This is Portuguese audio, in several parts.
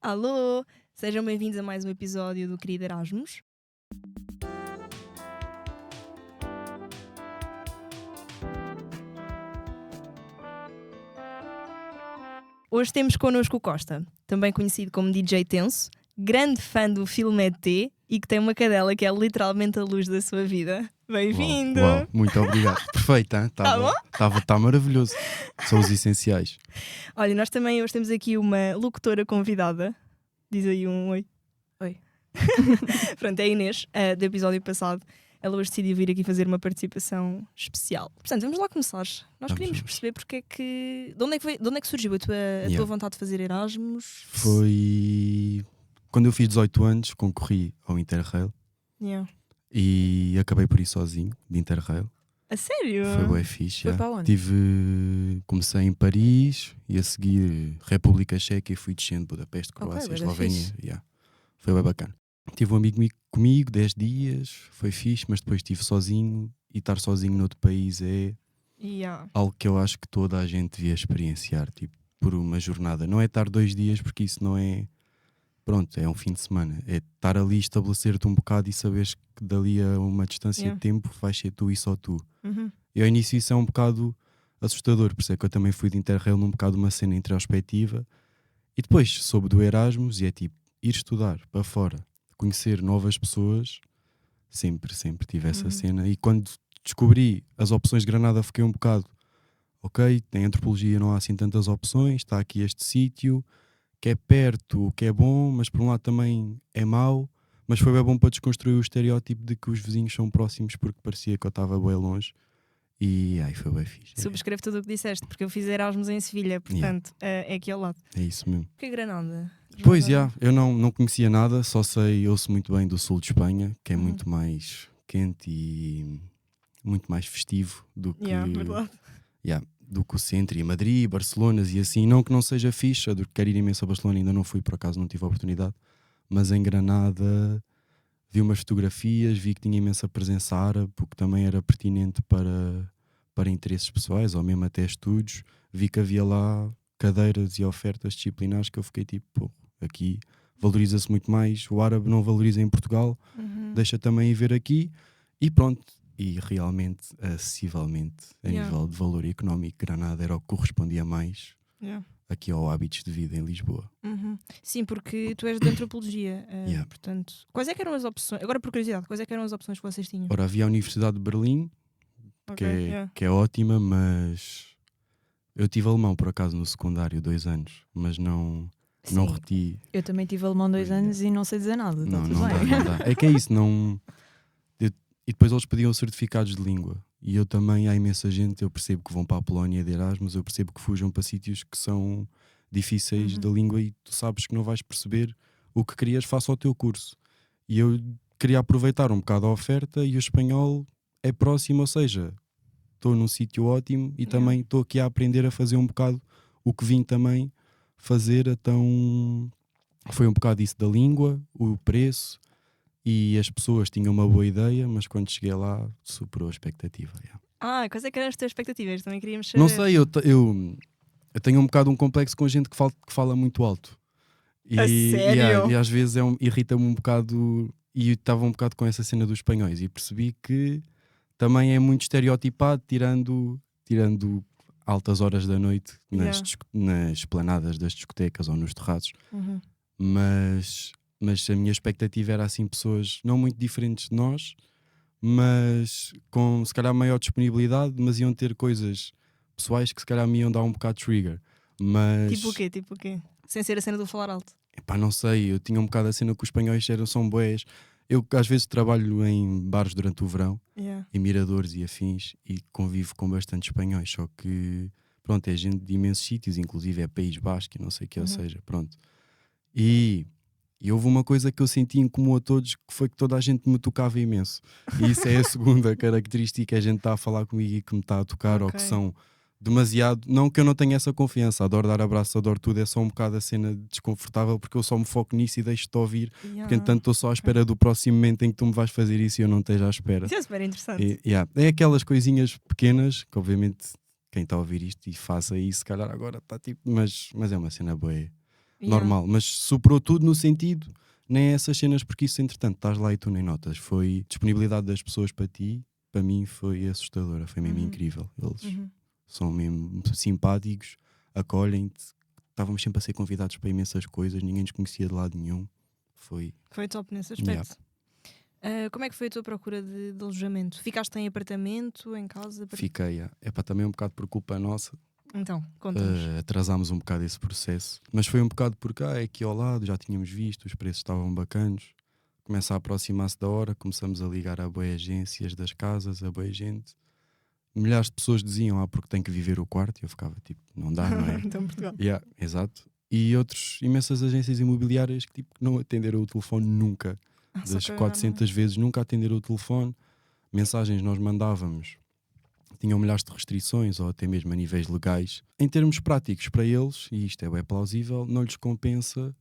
Alô! Sejam bem-vindos a mais um episódio do Querido Erasmus. Hoje temos connosco o Costa, também conhecido como DJ Tenso, grande fã do filme ET e que tem uma cadela que é literalmente a luz da sua vida. Bem-vindo! Uau, muito obrigado. Perfeito, hein? Tá maravilhoso. São os essenciais. Olha, nós também hoje temos aqui uma locutora convidada. Diz aí um oi. Oi. Pronto, é a Inês, do episódio passado. Ela hoje decidiu vir aqui fazer uma participação especial. Portanto, vamos lá começar. Nós queríamos perceber porque é que... De onde é que surgiu a tua vontade de fazer Erasmus? Foi... Quando eu fiz 18 anos, concorri ao Interrail. Yeah. E acabei por ir sozinho, de Interrail. A sério? Foi bué fixe. Foi para onde? Comecei em Paris e a seguir República Checa e fui descendo Budapeste, Croácia, bué da Eslovénia. fixe. Yeah. Foi bem bacana. Tive um amigo comigo 10 dias, foi fixe, mas depois estive sozinho e estar sozinho noutro país é Yeah. algo que eu acho que toda a gente devia experienciar, tipo, por uma jornada. Não é estar 2 dias, porque isso não é... Pronto, é um fim de semana. É estar ali, estabelecer-te um bocado e saberes que dali a uma distância de tempo vais ser tu e só tu. Uhum. E ao início isso é um bocado assustador, por isso é que eu também fui de Interrail num bocado uma cena introspectiva. E depois soube do Erasmus e é tipo, ir estudar para fora, conhecer novas pessoas, sempre tive essa cena. E quando descobri as opções de Granada fiquei um bocado, ok, em antropologia não há assim tantas opções, está aqui este sítio, que é perto, que é bom, mas por um lado também é mau, mas foi bem bom para desconstruir o estereótipo de que os vizinhos são próximos porque parecia que eu estava bem longe. E aí foi bem fixe. Subscrevo tudo o que disseste, porque eu fiz Erasmus em Sevilha, portanto, é aqui ao lado. É isso mesmo. O que é Granada? Pois, eu não conhecia nada, só ouço muito bem do sul de Espanha, que é muito mais quente e muito mais festivo do que, Verdade. do que o centro e Madrid, Barcelona e assim. Não que não seja fixe, eu quero ir imenso a Barcelona, ainda não fui, por acaso não tive a oportunidade, mas em Granada vi umas fotografias, vi que tinha imensa presença árabe, o que também era pertinente para interesses pessoais ou mesmo até estudos. Vi que havia lá cadeiras e ofertas disciplinares que eu fiquei tipo, pô, aqui valoriza-se muito mais, o árabe não valoriza em Portugal, deixa também ir ver aqui e pronto. E realmente, acessivelmente, a nível de valor económico, Granada era o que correspondia mais aqui ao hábitos de vida em Lisboa. Sim, porque tu és de antropologia, portanto, quais é que eram as opções? Agora por curiosidade, quais é que eram as opções que vocês tinham? Ora, havia a Universidade de Berlim, que é ótima, mas eu tive alemão por acaso no secundário 2 anos, mas não reti. Eu também tive alemão 2 anos e não sei dizer nada. Não Bem. dá. É que é isso, não. E depois eles pediam certificados de língua. E eu também, há imensa gente, eu percebo que vão para a Polónia de Erasmus, eu percebo que fujam para sítios que são difíceis da língua e tu sabes que não vais perceber o que querias face ao teu curso. E eu queria aproveitar um bocado a oferta e o espanhol é próximo, ou seja, estou num sítio ótimo e também estou aqui a aprender a fazer um bocado o que vim também fazer. Então foi um bocado isso da língua, o preço. E as pessoas tinham uma boa ideia, mas quando cheguei lá superou a expectativa. Quais é que eram as tuas expectativas? Também queríamos saber. Não sei, eu tenho um bocado um complexo com gente que fala muito alto. A sério? E às vezes irrita-me um bocado. E eu estava um bocado com essa cena dos espanhóis e percebi que também é muito estereotipado, tirando altas horas da noite nas esplanadas das discotecas ou nos terraços. Mas a minha expectativa era assim pessoas não muito diferentes de nós, mas com se calhar maior disponibilidade, mas iam ter coisas pessoais que se calhar me iam dar um bocado trigger. Mas... Tipo o quê? Sem ser a cena do falar alto? Epá, não sei, eu tinha um bocado a cena que os espanhóis são bués. Eu às vezes trabalho em bares durante o verão, em miradores e afins, e convivo com bastante espanhóis, só que pronto, é gente de imensos sítios, inclusive é País Basco e não sei o que, ou seja, pronto. E houve uma coisa que eu senti em comum a todos, que foi que toda a gente me tocava imenso. E isso é a segunda característica, a gente está a falar comigo e que me está a tocar, ou que são demasiado... Não que eu não tenha essa confiança, adoro dar abraço, adoro tudo, é só um bocado a cena desconfortável, porque eu só me foco nisso e deixo-te ouvir, porque entanto estou só à espera do próximo momento em que tu me vais fazer isso e eu não esteja à espera. Isso é super interessante. É aquelas coisinhas pequenas, que obviamente quem está a ouvir isto e faça isso, se calhar agora está tipo... Mas é uma cena boa. normal. Mas superou tudo no sentido, nem essas cenas, porque isso entretanto estás lá e tu nem notas. Foi disponibilidade das pessoas para ti, para mim foi assustadora, foi mesmo incrível. Eles são mesmo simpáticos, acolhem-te. Estávamos sempre a ser convidados para imensas coisas, ninguém nos conhecia de lado nenhum. Foi top nesse aspecto. Como é que foi a tua procura de alojamento? Ficaste em apartamento, em casa? Fiquei. Também um bocado por culpa nossa. Então, conta-nos. Atrasámos um bocado esse processo. Mas foi um bocado porque aqui ao lado já tínhamos visto, os preços estavam bacanos. Começa a aproximar-se da hora, começamos a ligar a boas agências das casas, a boa gente. Milhares de pessoas diziam, porque tem que viver o quarto. E eu ficava tipo, não dá, não é? Então, Portugal. Exato. E imensas agências imobiliárias que tipo, não atenderam o telefone nunca. Das 400 vezes nunca atenderam o telefone. Mensagens nós mandávamos, tinham milhares de restrições ou até mesmo a níveis legais. Em termos práticos para eles, e isto é bem plausível, não lhes compensa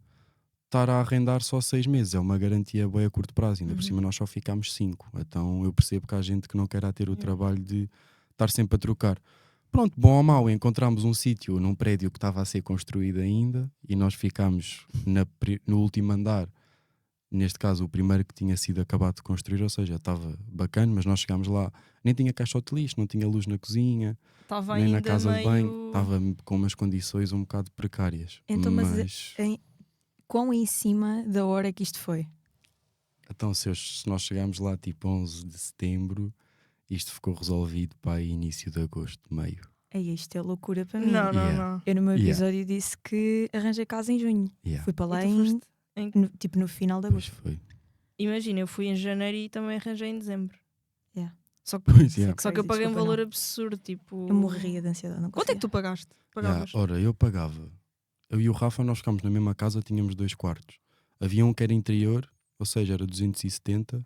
estar a arrendar só 6 meses. É uma garantia bem a curto prazo. Ainda por cima nós só ficámos 5. Então eu percebo que há gente que não quer ter o trabalho de estar sempre a trocar. Pronto, bom ou mau, encontramos um sítio num prédio que estava a ser construído ainda e nós ficámos no último andar. Neste caso, o primeiro que tinha sido acabado de construir, ou seja, estava bacana, mas nós chegámos lá, nem tinha caixote de lixo, não tinha luz na cozinha, nem na casa de banho, estava com umas condições um bocado precárias. Então, mas quão em cima da hora que isto foi? Então, se nós chegámos lá tipo 11 de setembro, isto ficou resolvido para início de agosto, meio. Isto é loucura para mim. Não. Eu no meu episódio disse que arranjei casa em junho. Fui para lá no final de agosto. Foi. Imagina, eu fui em janeiro e também arranjei em dezembro. Só que eu paguei um valor absurdo. Tipo... Eu morria de ansiedade. Não quanto é que tu pagaste? Ora, eu pagava. Eu e o Rafa, nós ficámos na mesma casa, tínhamos 2 quartos. Havia um que era interior, ou seja, era 270.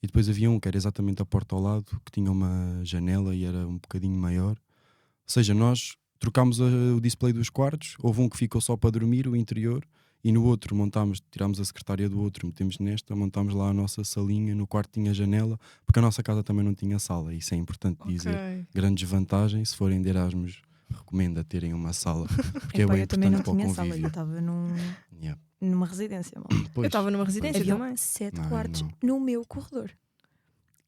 E depois havia um que era exatamente a porta ao lado, que tinha uma janela e era um bocadinho maior. Ou seja, nós trocámos o display dos quartos. Houve um que ficou só para dormir, o interior. E no outro tirámos a secretária do outro, metemos nesta, montámos lá a nossa salinha, no quarto tinha janela, porque a nossa casa também não tinha sala, isso é importante dizer. Grande desvantagem, se forem de Erasmus, recomendo a terem uma sala, porque é bem importante para o convívio. Sala, eu estava numa residência. Eu estava numa residência também. 7 quartos no meu corredor.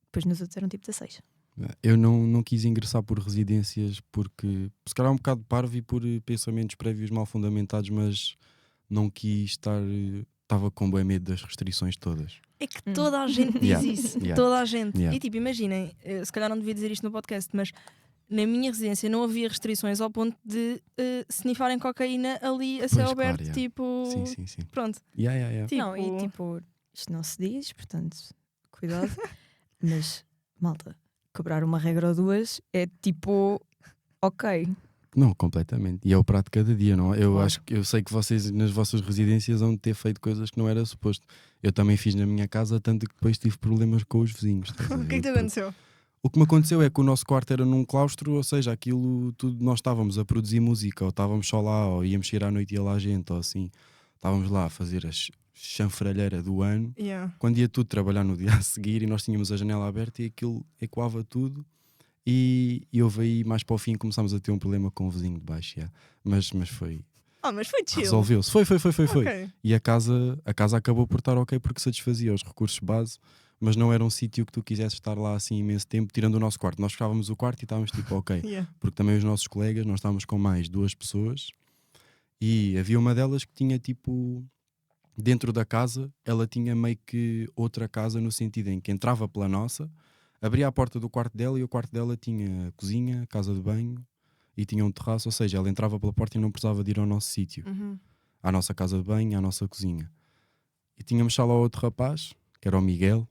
Depois nos outros eram tipo 16. Eu não quis ingressar por residências porque, se calhar um bocado parvo e por pensamentos prévios mal fundamentados, mas não quis estar, estava com bem medo das restrições todas. É que toda a gente diz isso, toda a gente. E tipo, imaginem, se calhar não devia dizer isto no podcast, mas na minha residência não havia restrições ao ponto de sniffarem cocaína ali a céu aberto, claro, tipo... Sim. Pronto. Tipo... Não, e tipo, isto não se diz, portanto, cuidado. Mas, malta, quebrar uma regra ou duas é tipo, ok... Não, completamente. E é o prato de cada dia, não? Eu sei que vocês nas vossas residências vão ter feito coisas que não era suposto. Eu também fiz na minha casa, tanto que depois tive problemas com os vizinhos. O que é que te aconteceu? O que me aconteceu é que o nosso quarto era num claustro, ou seja, aquilo tudo, nós estávamos a produzir música, ou estávamos só lá, ou íamos sair à noite e ia lá gente, ou assim. Estávamos lá a fazer a chanfralheira do ano. Quando ia tudo trabalhar no dia a seguir e nós tínhamos a janela aberta e aquilo ecoava tudo. E houve aí, mais para o fim, começámos a ter um problema com o vizinho de baixo. Mas foi. Mas foi chill. Resolveu-se. Foi. Okay. E a casa acabou por estar ok porque satisfazia os recursos base, mas não era um sítio que tu quisesses estar lá assim imenso tempo, tirando o nosso quarto. Nós fechávamos o quarto e estávamos tipo ok. Porque também os nossos colegas, nós estávamos com mais 2 pessoas e havia uma delas que tinha tipo. Dentro da casa, ela tinha meio que outra casa no sentido em que entrava pela nossa. Abria a porta do quarto dela e o quarto dela tinha cozinha, casa de banho e tinha um terraço, ou seja, ela entrava pela porta e não precisava de ir ao nosso sítio, à nossa casa de banho, à nossa cozinha. E tínhamos só lá outro rapaz, que era o Miguel,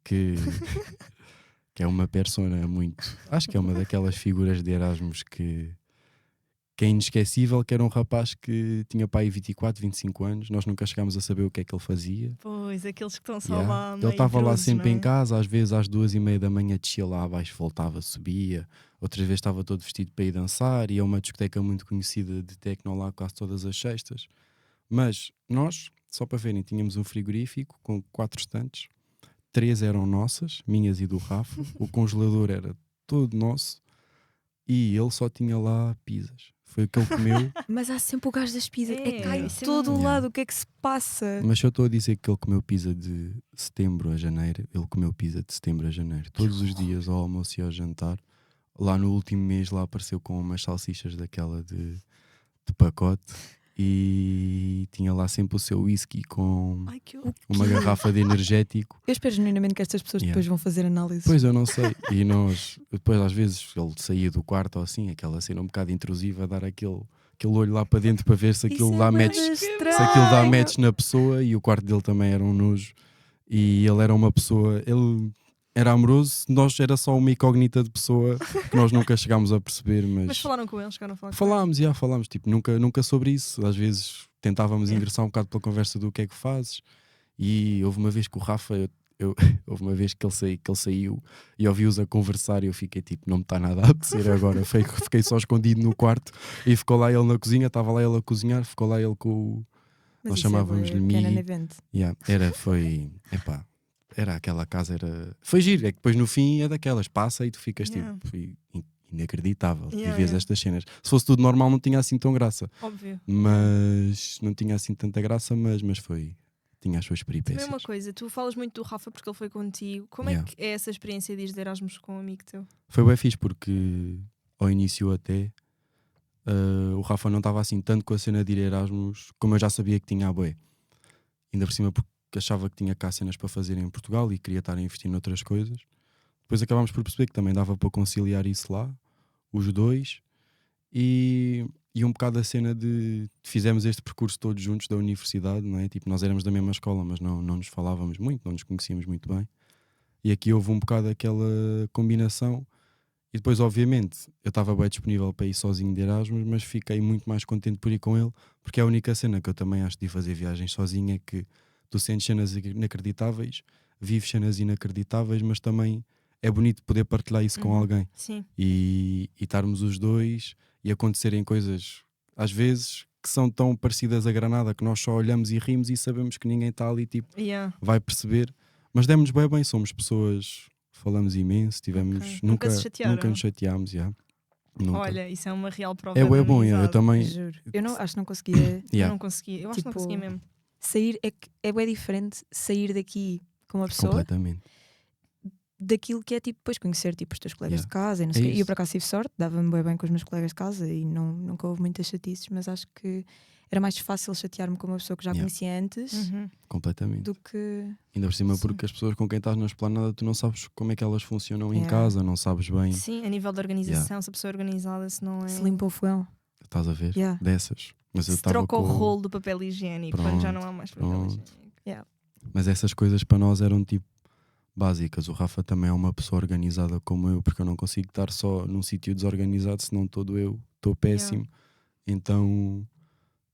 que é uma persona muito... Acho que é uma daquelas figuras de Erasmus que é inesquecível, que era um rapaz que tinha pai 24, 25 anos, nós nunca chegámos a saber o que é que ele fazia. Pois, aqueles que estão só lá. Ele estava lá sempre em casa, às vezes às 2:30 da manhã descia lá abaixo, voltava, subia, outras vezes estava todo vestido para ir dançar, ia a uma discoteca muito conhecida de techno lá quase todas as sextas. Mas nós, só para verem, tínhamos um frigorífico com 4 estantes, 3 eram nossas, minhas e do Rafa, o congelador era todo nosso e ele só tinha lá pizzas, Foi o que ele comeu. Mas há sempre o gajo das pizzas. Cai É em sempre- todo o Yeah. lado. O que é que se passa? Mas se eu estou a dizer que ele comeu pizza de setembro a janeiro, ele comeu pizza de setembro a janeiro. Todos os dias, ao almoço e ao jantar. Lá no último mês, lá apareceu com umas salsichas daquela de pacote. E tinha lá sempre o seu whisky com Ai, que uma garrafa de energético. Eu espero genuinamente que estas pessoas Yeah. depois vão fazer análise. Pois eu não sei. E nós, depois às vezes ele saía do quarto ou assim, aquela cena um bocado intrusiva, a dar aquele olho lá para dentro para ver se aquilo Isso dá é bué match, se estranho. aquilo dá match na pessoa. E o quarto dele também era um nojo. E ele era uma pessoa, ele era amoroso, nós era só uma incógnita de pessoa que nós nunca chegámos a perceber. Mas falaram com eles, chegaram a falar com Falámos, tipo, nunca sobre isso. Às vezes tentávamos engrossar um bocado pela conversa do que é que fazes. E houve uma vez que o Rafa, houve uma vez que ele saiu e ouvi-os a conversar e eu fiquei tipo, não me está nada a apetecer agora. Fiquei só escondido no quarto e ficou lá ele na cozinha, estava lá ele a cozinhar, ficou lá ele com o. Mas Nós isso é chamávamos-lhe bué pequeno Migui. evento. Yeah, era aquela casa, foi giro, é que depois no fim é daquelas, passa e tu ficas Yeah. tipo, inacreditável, Yeah, e vês yeah. estas cenas. Se fosse tudo normal não tinha assim tão graça, Óbvio. mas não tinha assim tanta graça, mas tinha as suas Também peripécias. uma coisa, tu falas muito do Rafa porque ele foi contigo. Como Yeah. é que é essa experiência de ir de Erasmus com um amigo teu? Foi bem fixe porque ao início até o Rafa não estava assim tanto com a cena de ir a Erasmus como eu já sabia que tinha a bué. Ainda por cima porque achava que tinha cá cenas para fazer em Portugal e queria estar a investir noutras coisas. Depois acabámos por perceber que também dava para conciliar isso lá, os dois, e um bocado a cena de fizemos este percurso todos juntos da universidade, não é? Tipo, nós éramos da mesma escola, mas não nos falávamos muito, não nos conhecíamos muito bem. E aqui houve um bocado aquela combinação. E depois, obviamente, eu estava bem disponível para ir sozinho de Erasmus, mas fiquei muito mais contente por ir com ele, porque é a única cena que eu também acho de ir fazer viagens sozinho é que tu sentes cenas inacreditáveis, vives cenas inacreditáveis, mas também é bonito poder partilhar isso com alguém. Sim. E estarmos os dois e acontecerem coisas, às vezes, que são tão parecidas a Granada que nós só olhamos e rimos e sabemos que ninguém está ali, tipo, Yeah. vai perceber. Mas demos bem, somos pessoas, falamos imenso, tivemos, Ok. nunca Nunca se chatearam? nos chateámos, já. Nunca. Olha, isso é uma real prova. É de bué bom, eu amizade. também. Juro. Eu não, acho que não conseguia Eu Yeah, não conseguia. Eu acho que não Tipo, conseguia mesmo. sair. É bem diferente sair daqui com uma pessoa completamente. daquilo que é tipo depois conhecer tipo, os teus colegas Yeah. de casa e não É sei o quê. E eu isso. por acaso tive sorte, dava-me bué bem com os meus colegas de casa e nunca houve muitas chatices, mas acho que era mais fácil chatear-me com uma pessoa que já Yeah. conhecia antes Uhum. Completamente. do que. Ainda por cima, Sim. porque as pessoas com quem estás na esplanada, tu não sabes como é que elas funcionam em Yeah. casa, não sabes bem. Sim, a nível de organização, se a pessoa é organizada, se não é. Se limpa o fogão. Estás a ver? Yeah. Dessas. Mas eu Se estava troca com. o rolo do papel higiênico quando já não há mais papel Pronto. higiênico. Mas essas coisas para nós eram tipo básicas. O Rafa também é uma pessoa organizada como eu, porque eu não consigo estar só num sítio desorganizado, senão todo eu estou péssimo. Então,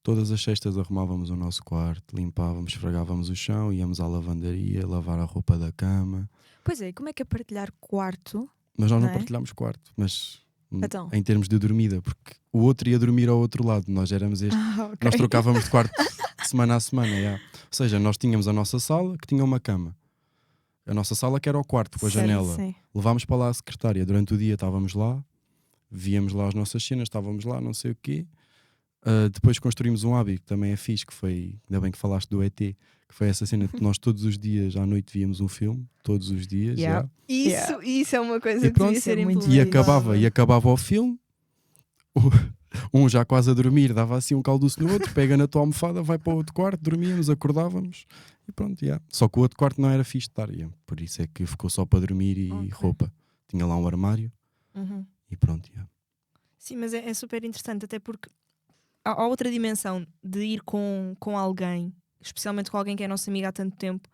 todas as sextas arrumávamos o nosso quarto, limpávamos, esfregávamos o chão, íamos à lavandaria, lavar a roupa da cama. Pois é, como é que é partilhar quarto? Mas nós não Não é? partilhámos quarto, mas Então. em termos de dormida, porque o outro ia dormir ao outro lado, nós éramos este. Ok. Nós trocávamos de quarto de semana a semana, yeah. Ou seja, nós tínhamos a nossa sala que tinha uma cama. A nossa sala que era o quarto com a Sério, janela. sim. Levámos para lá a secretária. Durante o dia estávamos lá, víamos lá as nossas cenas, estávamos lá, não sei o quê. Depois construímos um hábito que também é fixe, que foi, ainda bem que falaste do ET, que foi essa cena que nós todos os dias à noite víamos um filme, todos os dias, Yeah. já. Isso é uma coisa E que pronto, devia ser é muito implementada. E acabava o filme, um já quase a dormir, dava assim um calduço no outro, pega na tua almofada, vai para o outro quarto, dormíamos, acordávamos e pronto, yeah. Só que o outro quarto não era fixe de estar, yeah. Por isso é que ficou só para dormir e Ok. roupa. Tinha lá um armário Uhum. e pronto, yeah. Sim, mas é super interessante, até porque há outra dimensão de ir com alguém, especialmente com alguém que é nosso amigo há tanto tempo,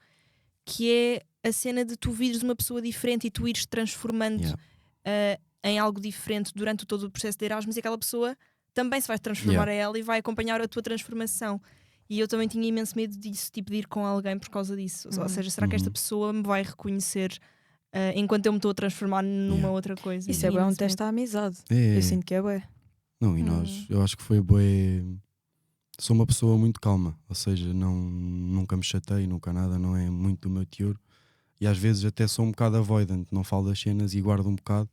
que é a cena de tu vires uma pessoa diferente e tu ires transformando Yeah. em algo diferente durante todo o processo de Erasmus, e aquela pessoa também se vai transformar a ela e vai acompanhar a tua transformação. E eu também tinha imenso medo disso, tipo de ir com alguém por causa disso. Ou seja, será que esta pessoa me vai reconhecer enquanto eu me estou a transformar numa Yeah. outra coisa? Isso é Tinha bem um imenso teste medo. à amizade. É. Eu sinto que é bué. Não, e nós, eu acho que foi bué. Sou uma pessoa muito calma, ou seja, nunca me chatei, nunca nada, não é muito do meu teor. E às vezes até sou um bocado avoidant, não falo das cenas e guardo um bocado.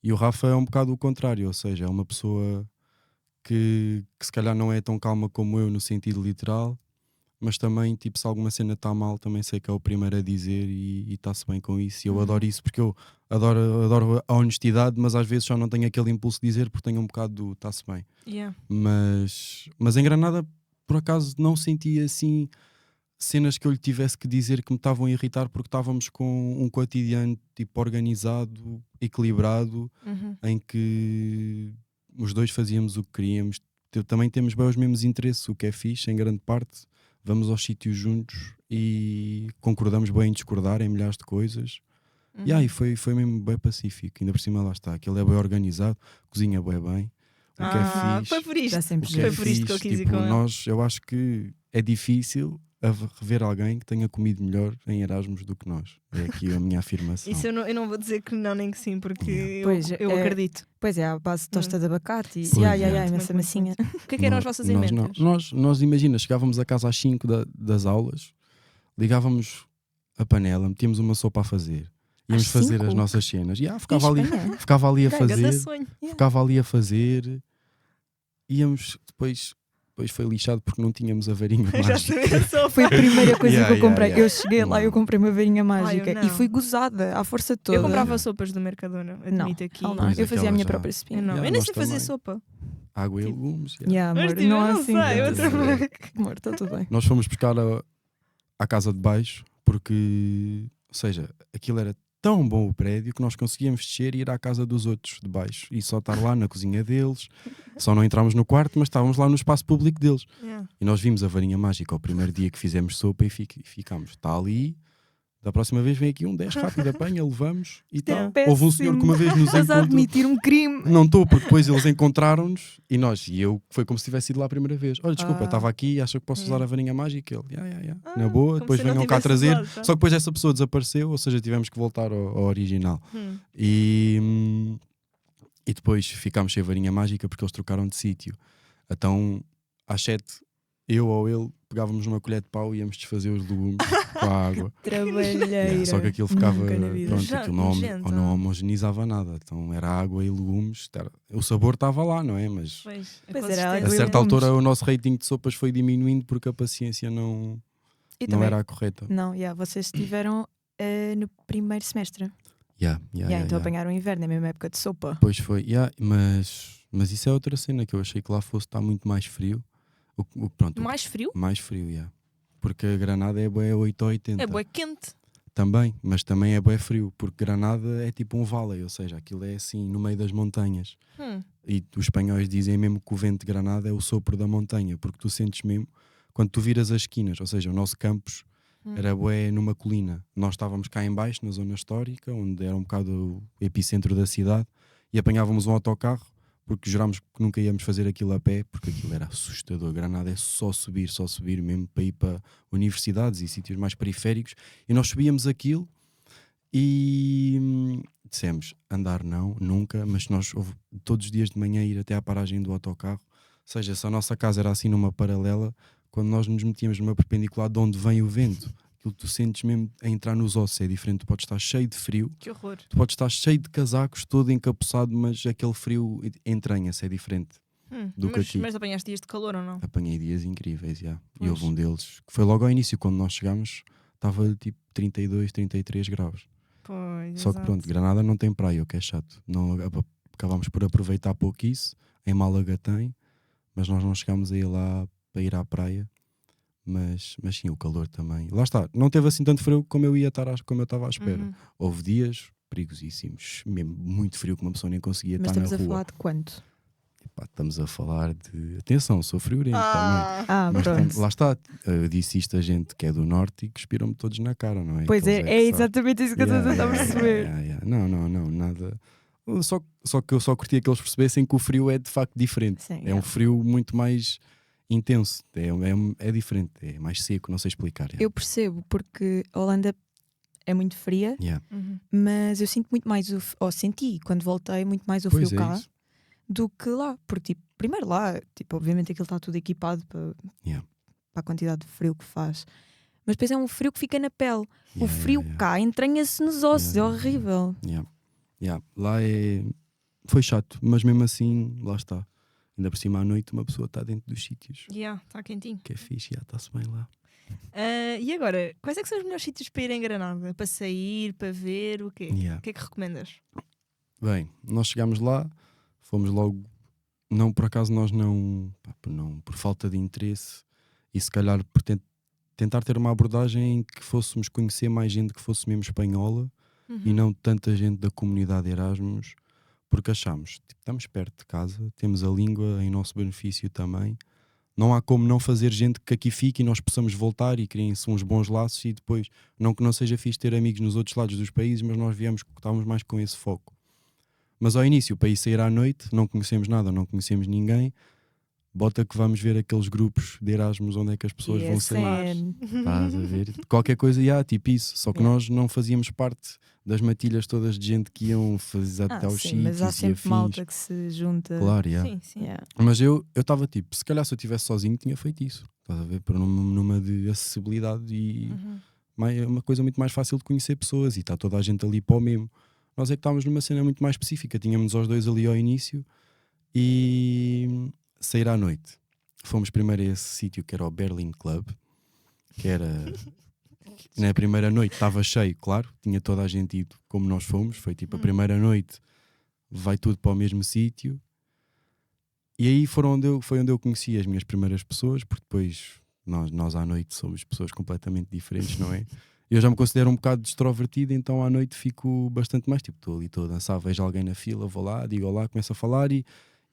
E o Rafa é um bocado o contrário, ou seja, é uma pessoa que se calhar não é tão calma como eu no sentido literal, mas também, tipo, se alguma cena está mal, também sei que é o primeiro a dizer e está-se bem com isso. E eu adoro isso, porque eu adoro a honestidade, mas às vezes só não tenho aquele impulso de dizer porque tenho um bocado do está-se bem. Mas em Granada, por acaso, não senti assim cenas que eu lhe tivesse que dizer que me estavam a irritar, porque estávamos com um cotidiano tipo organizado, equilibrado, em que os dois fazíamos o que queríamos. Também temos bem os mesmos interesses, o que é fixe em grande parte. Vamos aos sítios juntos e concordamos bem em discordar em milhares de coisas. E foi mesmo bem pacífico. Ainda por cima lá está, aquele é bem organizado, cozinha bem, o que é fixe. Foi por isto, foi por isto que eu quis ir com nós, eu acho que é difícil rever alguém que tenha comido melhor em Erasmus do que nós. É aqui a minha afirmação. Isso eu não vou dizer que não nem que sim, porque eu é, acredito. Pois é, a base de tosta de abacate e imensa massinha. O que eram as vossas emendas? Nós imagina, chegávamos a casa às 5 das aulas, ligávamos a panela, metíamos uma sopa a fazer, íamos fazer as nossas cenas. Ficava ali a fazer, ficava ali a fazer, íamos depois foi lixado porque não tínhamos a varinha mágica. Foi a primeira coisa que eu comprei. Eu cheguei lá e eu comprei uma varinha mágica e fui gozada à força toda. Eu comprava sopas do Mercadona, admito aqui. Não. Eu fazia a minha própria espinha. Eu nem sei fazer sopa. Água e legumes. Amor, não assim. Amor, está tudo bem. Nós fomos buscar à casa de baixo porque, ou seja, aquilo era tão bom o prédio que nós conseguíamos descer e ir à casa dos outros de baixo e só estar lá na cozinha deles. Só não entrámos no quarto, mas estávamos lá no espaço público deles. E nós vimos a varinha mágica ao primeiro dia que fizemos sopa e ficámos. Está ali, da próxima vez vem aqui um 10 rápido, apanha, levamos e tal. Houve um senhor que uma vez nos encontrou. Estás a admitir um crime. Não estou, porque depois eles encontraram-nos e eu foi como se tivesse ido lá a primeira vez. Olha, desculpa, estava aqui, acha que posso usar a varinha mágica? Ele, na boa, depois venham cá trazer. Só que depois essa pessoa desapareceu, ou seja, tivemos que voltar ao original. E depois ficámos sem a varinha mágica porque eles trocaram de sítio. Então, às 7, eu ou ele pegávamos uma colher de pau e íamos desfazer os legumes com a água. Trabalheira. Só que aquilo ficava, aquilo não homogeneizava nada. Então era água e legumes. O sabor estava lá, não é? Mas a certa altura o nosso rating de sopas foi diminuindo porque a paciência não era a correta. Não, vocês estiveram no primeiro semestre. Então apanharam o inverno, é a mesma época de sopa. Pois foi, mas isso é outra cena que eu achei que lá fosse estar muito mais frio. Mais frio? Mais frio, porque a Granada é bué 8 ou 80. É bué quente. Também, mas também é bué frio, porque Granada é tipo um vale, ou seja, aquilo é assim no meio das montanhas. E os espanhóis dizem mesmo que o vento de Granada é o sopro da montanha, porque tu sentes mesmo, quando tu viras as esquinas, ou seja, o nosso campus era bué numa colina. Nós estávamos cá em baixo, na zona histórica, onde era um bocado o epicentro da cidade, e apanhávamos um autocarro, porque jurámos que nunca íamos fazer aquilo a pé, porque aquilo era assustador. Granada é só subir mesmo para ir para universidades e sítios mais periféricos. E nós subíamos aquilo e dissemos, andar não, nunca, mas nós todos os dias de manhã ir até à paragem do autocarro. Ou seja, se a nossa casa era assim numa paralela, quando nós nos metíamos numa perpendicular de onde vem o vento, aquilo que tu sentes mesmo a entrar nos ossos é diferente. Tu podes estar cheio de frio, que horror. Tu podes estar cheio de casacos, todo encapuçado, mas aquele frio entranha-se, é diferente do que aqui. Mas apanhaste dias de calor ou não? Apanhei dias incríveis, e houve um deles que foi logo ao início, quando nós chegámos, estava tipo 32, 33 graus. Pois, só que pronto, Granada não tem praia, o que é chato. Não, acabámos por aproveitar pouco isso. Em Málaga tem, mas nós não chegámos a ir lá para ir à praia. Mas sim, o calor também. Lá está, não teve assim tanto frio como eu estava à espera. Houve dias perigosíssimos, mesmo muito frio que uma pessoa nem conseguia estar na rua. Mas estamos a falar de quanto? Estamos a falar de... Atenção, sou friorento também. Mas pronto. Lá está, eu disse isto a gente que é do norte e cuspiram-me todos na cara, não é? Pois é exatamente isso que eu estou a tentar perceber. Não, nada. Só que eu só curtia que eles percebessem que o frio é de facto diferente. Sim, um frio muito mais intenso, é diferente, é mais seco, não sei explicar. Eu percebo, porque a Holanda é muito fria, mas eu sinto muito mais senti quando voltei muito mais o frio cá do que lá, porque tipo, primeiro lá, tipo, obviamente aquilo está tudo equipado para a quantidade de frio que faz, mas depois é um frio que fica na pele. O frio cá entranha-se nos ossos, é horrível. Lá foi chato, mas mesmo assim, lá está. Ainda por cima à noite uma pessoa está dentro dos sítios. Está quentinho. Que é fixe, está-se bem lá. E agora, quais é que são os melhores sítios para ir em Granada? Para sair, para ver, o quê? O que é que recomendas? Bem, nós chegámos lá, fomos logo, não por acaso nós não por falta de interesse e se calhar por tentar ter uma abordagem em que fôssemos conhecer mais gente que fosse mesmo espanhola e não tanta gente da comunidade Erasmus, porque achámos, tipo, estamos perto de casa, temos a língua em nosso benefício também, não há como não fazer gente que aqui fique e nós possamos voltar e criem-se uns bons laços e depois, não que não seja fixe ter amigos nos outros lados dos países, mas nós estávamos mais com esse foco. Mas ao início, para ir sair à noite, não conhecemos nada, não conhecemos ninguém, bota que vamos ver aqueles grupos de Erasmus onde é que as pessoas vão sair. Estás a ver? Qualquer coisa, tipo isso. Só que nós não fazíamos parte das matilhas todas de gente que iam fazer até aos sítios. Mas há sempre malta que se junta. Claro, Sim. Mas eu estava tipo, se calhar se eu estivesse sozinho tinha feito isso. Estás a ver? Por numa de acessibilidade e uma coisa muito mais fácil de conhecer pessoas e está toda a gente ali para o mesmo. Nós é que estávamos numa cena muito mais específica. Tínhamos os dois ali ao início e sair à noite. Fomos primeiro a esse sítio que era o Berlin Club, que era na primeira noite estava cheio, claro, tinha toda a gente ido como nós fomos, foi tipo a primeira noite vai tudo para o mesmo sítio e aí foi onde eu conheci as minhas primeiras pessoas, porque depois nós à noite somos pessoas completamente diferentes, não é? Eu já me considero um bocado extrovertido, então à noite fico bastante mais tipo, estou ali, estou a dançar, vejo alguém na fila, vou lá, digo olá, começo a falar e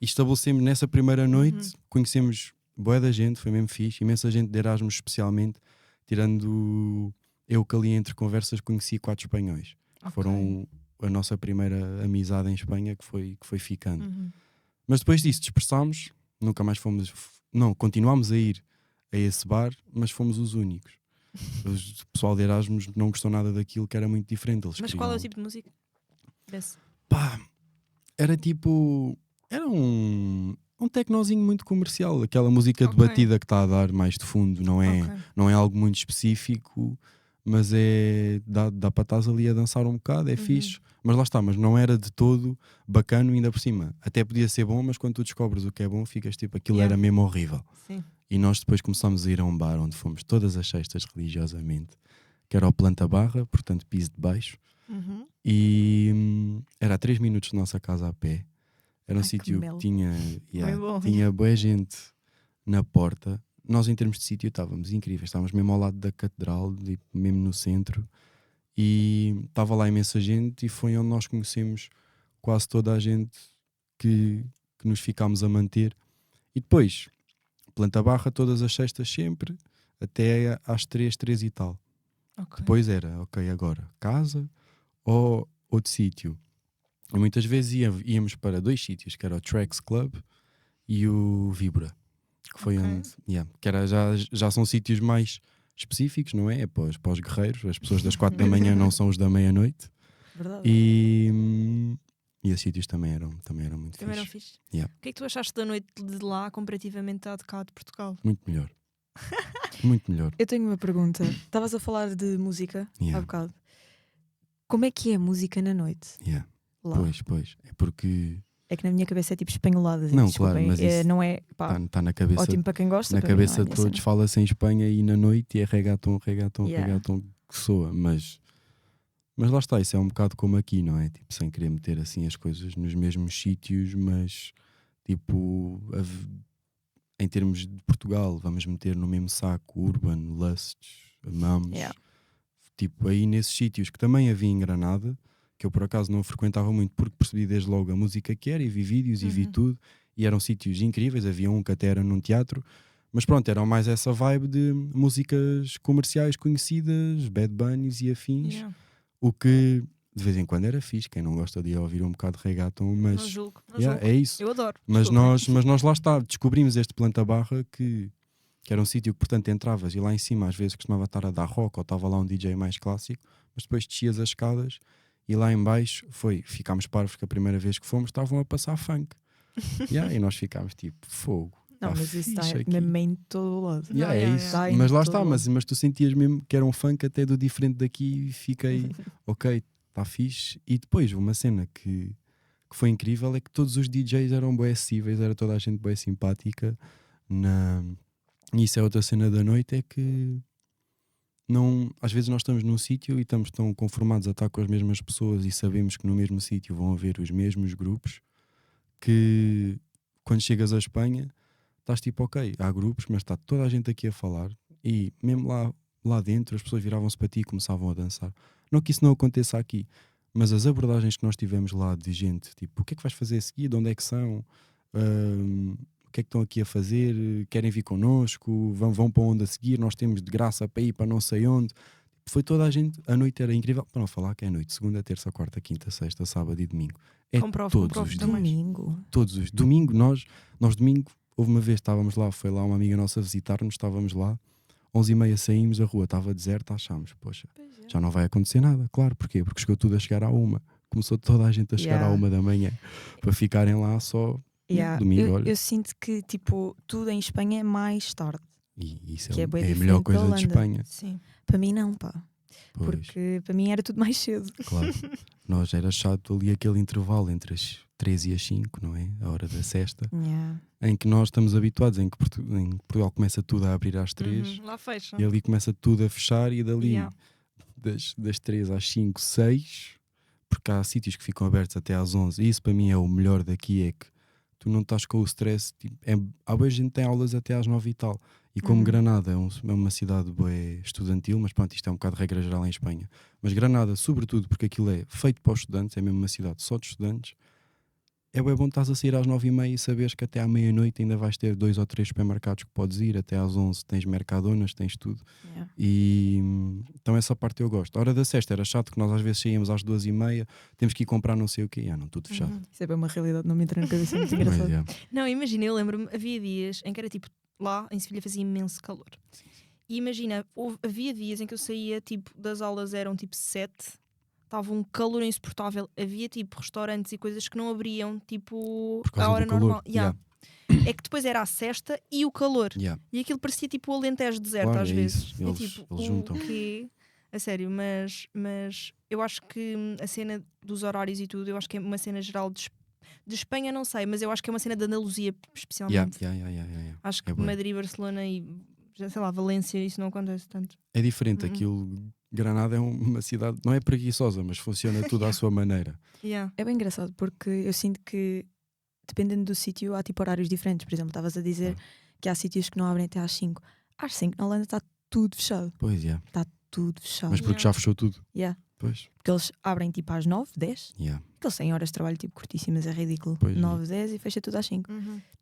estabelecemos nessa primeira noite, conhecemos bué da gente, foi mesmo fixe, imensa gente de Erasmus especialmente, tirando eu que ali entre conversas conheci 4 espanhóis, que foram a nossa primeira amizade em Espanha que foi ficando. Mas depois disso dispersámos, nunca mais fomos, não, continuámos a ir a esse bar, mas fomos os únicos. O pessoal de Erasmus não gostou nada daquilo, que era muito diferente. Mas qual é o tipo de música? Era tipo... Era um tecnozinho muito comercial, aquela música de batida que está a dar mais de fundo, não é algo muito específico, mas dá para estás ali a dançar um bocado, é fixe, mas lá está, mas não era de todo bacana ainda por cima. Até podia ser bom, mas quando tu descobres o que é bom, ficas tipo, aquilo era mesmo horrível. Sim. E nós depois começámos a ir a um bar onde fomos todas as sextas religiosamente, que era o Planta Barra, portanto piso de baixo, e era a 3 minutos de nossa casa a pé. Era um sítio que tinha boa gente na porta. Nós em termos de sítio estávamos incríveis, estávamos mesmo ao lado da catedral, mesmo no centro, e estava lá imensa gente e foi onde nós conhecemos quase toda a gente que nos ficámos a manter. E depois, Planta Barra todas as sextas sempre, até às 3 e tal. Depois era, agora casa ou outro sítio. E muitas vezes íamos para 2 sítios, que era o Trax Club e o Vibra, que foi onde, que era, já são sítios mais específicos, não é? Para os guerreiros, as pessoas das 4 da manhã não são os da meia-noite. Verdade. E os sítios também eram muito também eram fixe. O que é que tu achaste da noite de lá comparativamente à de cá de Portugal? Muito melhor. Muito melhor. Eu tenho uma pergunta. Estavas a falar de música há bocado. Como é que é a música na noite? Lá. Pois. É porque... É que na minha cabeça é tipo espanholada. Não, claro, mas isso não é... Está na cabeça... Ótimo para quem gosta. Na cabeça de todos fala-se em Espanha e na noite e é reggaeton que soa. Mas lá está, isso é um bocado como aqui, não é? Tipo, sem querer meter assim as coisas nos mesmos sítios, mas tipo... Em termos de Portugal, vamos meter no mesmo saco Urban, Lusts, Mams... Tipo, aí nesses sítios que também havia em Granada, que eu por acaso não frequentava muito porque percebi desde logo a música que era e vi vídeos e vi tudo e eram sítios incríveis, havia um que até era num teatro, mas pronto, eram mais essa vibe de músicas comerciais conhecidas, Bad Bunnies e afins, o que de vez em quando era fixe, quem não gosta de ouvir um bocado de reggaeton, mas não julgo. é isso. Eu adoro. Mas nós lá está, descobrimos este Planta Barra que era um sítio que portanto entravas e lá em cima às vezes costumava estar a dar rock ou estava lá um DJ mais clássico, mas depois descias as escadas e lá em baixo ficámos parvos que a primeira vez que fomos estavam a passar funk. E nós ficámos tipo, fogo. Não, mas isso está mesmo em todo o lado. É isso. Mas lá está, mas tu sentias mesmo que era um funk até do diferente daqui e fiquei, ok, está fixe. E depois uma cena que que foi incrível é que todos os DJs eram bué acessíveis, era toda a gente bué simpática. E isso é outra cena da noite, é que às vezes nós estamos num sítio e estamos tão conformados a estar com as mesmas pessoas e sabemos que no mesmo sítio vão haver os mesmos grupos, que quando chegas à Espanha estás tipo, ok, há grupos, mas está toda a gente aqui a falar, e mesmo lá dentro as pessoas viravam-se para ti e começavam a dançar. Não que isso não aconteça aqui, mas as abordagens que nós tivemos lá de gente, tipo, o que é que vais fazer a seguir, de onde é que são, o que é que estão aqui a fazer, querem vir connosco, vão para onde a seguir, nós temos de graça para ir para não sei onde. Foi toda a gente, a noite era incrível, para não falar que é a noite, segunda, terça, quarta, quinta, sexta, sábado e domingo. É todos os dias. Domingo. Todos os domingo, nós domingo, houve uma vez, estávamos lá, foi lá uma amiga nossa visitar-nos, estávamos lá, 11h30 saímos, a rua estava deserta, achámos, poxa, já não vai acontecer nada, claro, porquê? Porque chegou tudo a chegar à 1, começou toda a gente a chegar à 1 da manhã, para ficarem lá só domingo, olha. Eu sinto que, tipo, tudo em Espanha é mais tarde. E isso é a melhor coisa de Espanha. Sim. Para mim não, pá. Pois. Porque para mim era tudo mais cedo. Claro. Nós era chato ali aquele intervalo entre as 3 e as 5, não é? A hora da sesta. Em que nós estamos habituados, em Portugal começa tudo a abrir às 3. Lá fecha. E ali começa tudo a fechar e dali das 3 às 5, 6, porque há sítios que ficam abertos até às 11. E isso para mim é o melhor daqui, é que tu não estás com o stress. Tipo, há boa gente que tem aulas até às 9 e tal. E como Granada é uma cidade bué estudantil, mas pronto, isto é um bocado regra geral em Espanha. Mas Granada, sobretudo, porque aquilo é feito para os estudantes, é mesmo uma cidade só de estudantes, é bué bom estás a sair às 9h30 e saberes que até à meia-noite ainda vais ter 2 ou 3 supermercados que podes ir, até às 11 tens mercadonas, tens tudo. E então essa parte eu gosto. A hora da sesta era chato que nós às vezes saíamos às 2h30, temos que ir comprar não sei o quê, não, tudo fechado. Isso é bem uma realidade, não me entra na cabeça, muito engraçado. Não, imagina, eu lembro-me, havia dias em que era tipo, lá em Sevilha fazia imenso calor. E imagina, havia dias em que eu saía, tipo, das aulas eram tipo 7, estava um calor insuportável, havia tipo restaurantes e coisas que não abriam, tipo, à hora normal. É que depois era a sesta e o calor. E aquilo parecia tipo o Alentejo deserto, claro, às vezes. Eles, tipo, eles juntam. O quê? A sério, mas eu acho que a cena dos horários e tudo, eu acho que é uma cena geral de Espanha, não sei, mas eu acho que é uma cena de Andaluzia, especialmente. Acho que Madrid, Barcelona e, sei lá, Valência, isso não acontece tanto. É diferente, aquilo. Granada é uma cidade, não é preguiçosa, mas funciona tudo à sua maneira. É bem engraçado, porque eu sinto que, dependendo do sítio, há tipo horários diferentes. Por exemplo, estavas a dizer que há sítios que não abrem até às 5. Às 5 na Holanda está tudo fechado. Pois é. Está tudo fechado. Mas porque já fechou tudo. Pois. Porque eles abrem tipo às 9, 10. Porque eles têm horas de trabalho tipo curtíssimas, é ridículo. Pois 9, 10 e fecha tudo às 5.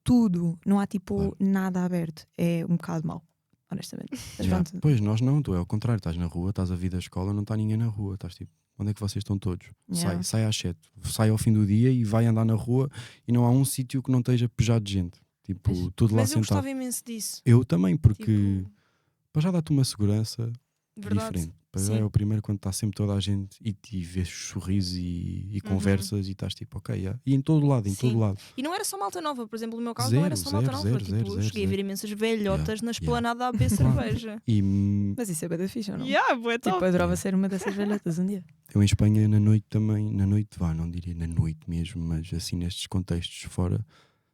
Tudo. Não há tipo nada aberto. É um bocado mau, honestamente. Mas pois, nós não, tu é ao contrário, estás na rua, estás a vir da escola, não está ninguém na rua, estás tipo, onde é que vocês estão todos? Sai às 7, sai ao fim do dia e vai andar na rua e não há um sítio que não esteja pejado de gente, tipo, tudo lá sentado. Mas eu gostava imenso disso. Eu também, porque para já dá-te uma segurança diferente. Para já é o primeiro quando está sempre toda a gente e vês sorrisos e conversas e estás tipo, ok, e em todo lado, todo lado. E não era só malta nova, por exemplo, no meu caso não era só malta nova. Cheguei a ver imensas velhotas na esplanada a beber cerveja. Mas isso é bem da ficha, não? Top. Tipo, adorava ser uma dessas velhotas um dia. Eu em Espanha na noite também, não diria na noite mesmo, mas assim nestes contextos fora,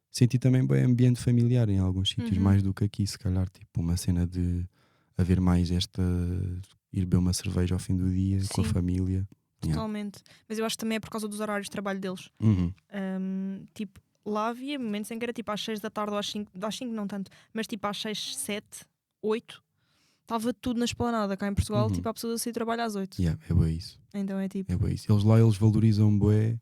senti também bem ambiente familiar em alguns sítios, mais do que aqui, se calhar, tipo uma cena de haver mais ir beber uma cerveja ao fim do dia com a família. Totalmente. Mas eu acho que também é por causa dos horários de trabalho deles. Tipo, lá havia momentos em que era tipo às 6 da tarde ou às 5 não tanto, mas tipo às 6, 7, 8 estava tudo na esplanada. Cá em Portugal, tipo, há pessoas a sair trabalho às 8. É bem isso. Então é tipo. É bem isso. Eles valorizam bué.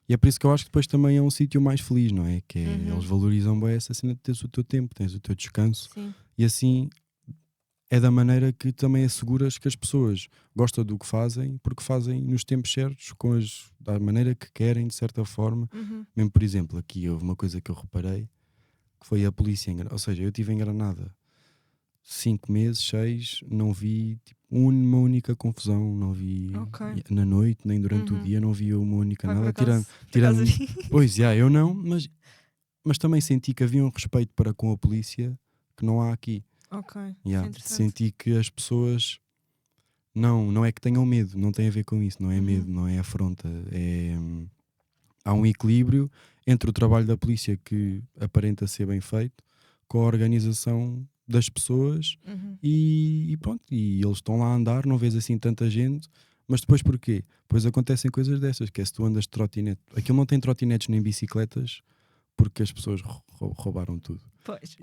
E é por isso que eu acho que depois também é um sítio mais feliz, não é? Que eles valorizam bué essa cena de teres o teu tempo, tens o teu descanso. E assim é da maneira que também asseguras que as pessoas gostam do que fazem, porque fazem nos tempos certos, da maneira que querem, de certa forma. Mesmo, por exemplo, aqui houve uma coisa que eu reparei, que foi a polícia. Ou seja, eu estive em Granada 5 meses, 6, não vi tipo, uma única confusão, não vi na noite, nem durante o dia, não vi uma única nada. Tirando pois, eu não, mas também senti que havia um respeito para com a polícia que não há aqui. Senti que as pessoas não é que tenham medo, não tem a ver com isso, não é medo, não é afronta, há um equilíbrio entre o trabalho da polícia, que aparenta ser bem feito, com a organização das pessoas, e pronto, e eles estão lá a andar, não vês assim tanta gente, mas depois porquê? Pois acontecem coisas dessas, que é se tu andas de trotinete, aquilo não tem trotinetes nem bicicletas, porque as pessoas roubaram tudo. Pois.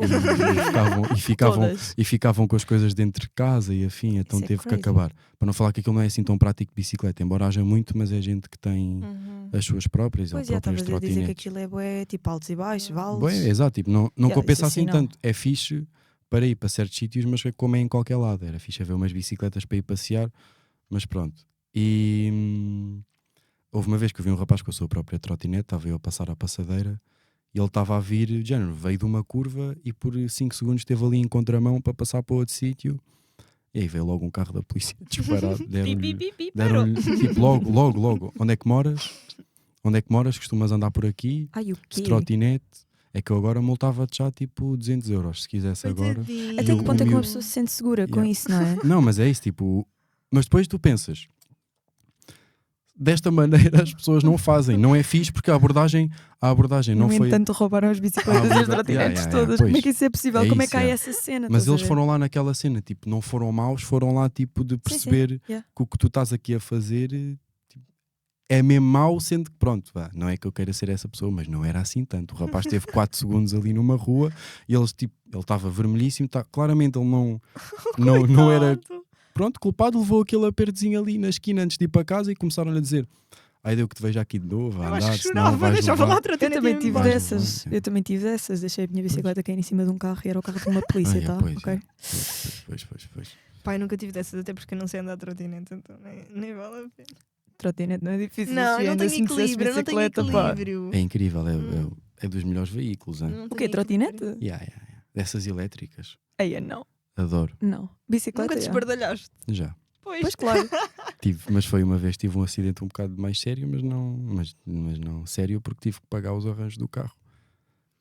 E ficavam com as coisas dentro de casa e afim, então isso teve que acabar. Para não falar que aquilo não é assim tão prático de bicicleta, embora haja muito, mas é gente que tem as suas próprias, pois próprias trotinetes. Dizer que aquilo é bué, tipo altos e baixos, vales. Bué, exato, tipo, não compensa assim tanto. É fixe para ir para certos sítios, mas como é em qualquer lado. Era fixe ver umas bicicletas para ir passear, mas pronto. E houve uma vez que eu vi um rapaz com a sua própria trotinete, estava eu a passar a passadeira, e ele estava a vir, veio de uma curva e por 5 segundos esteve ali em contramão para passar para outro sítio. E aí veio logo um carro da polícia disparado. Deram-lhe tipo, logo. Onde é que moras? Onde é que moras? Costumas andar por aqui? De trotinete. É que eu agora multava-te já tipo 200 euros, se quisesse agora. Até que ponto é que uma pessoa se sente segura com isso, não é? Não, mas é isso, tipo... Mas depois tu pensas... Desta maneira as pessoas não fazem, não é fixe porque a abordagem não foi... No entanto roubaram as bicicletas e as trotinetes todas, como é que isso é possível? Como é que há essa cena? Mas eles foram lá naquela cena, tipo, não foram maus, foram lá tipo de perceber que o que tu estás aqui a fazer tipo, é mesmo mau, sendo que pronto, não é que eu queira ser essa pessoa, mas não era assim tanto. O rapaz teve 4 segundos ali numa rua e eles, tipo, ele estava vermelhíssimo, claramente ele não era... Pronto, culpado, levou aquele apertozinho ali na esquina antes de ir para casa e começaram-lhe a dizer: ai, deu que te vejo aqui de novo, a andar, senão vais levar. Eu também tive dessas, deixei a minha bicicleta cair em cima de um carro e era o carro de uma polícia, tá? Pois. Pai, nunca tive dessas, até porque eu não sei andar de trotinete, então nem vale a pena. Trotinete não é difícil. Não tenho equilíbrio, É incrível, é dos melhores veículos. O quê, trotinete? Dessas elétricas. Não. Adoro. Não. Bicicleta. Nunca te espardalhaste? Já. Pois claro. Mas foi uma vez, tive um acidente um bocado mais sério, mas não sério, porque tive que pagar os arranjos do carro.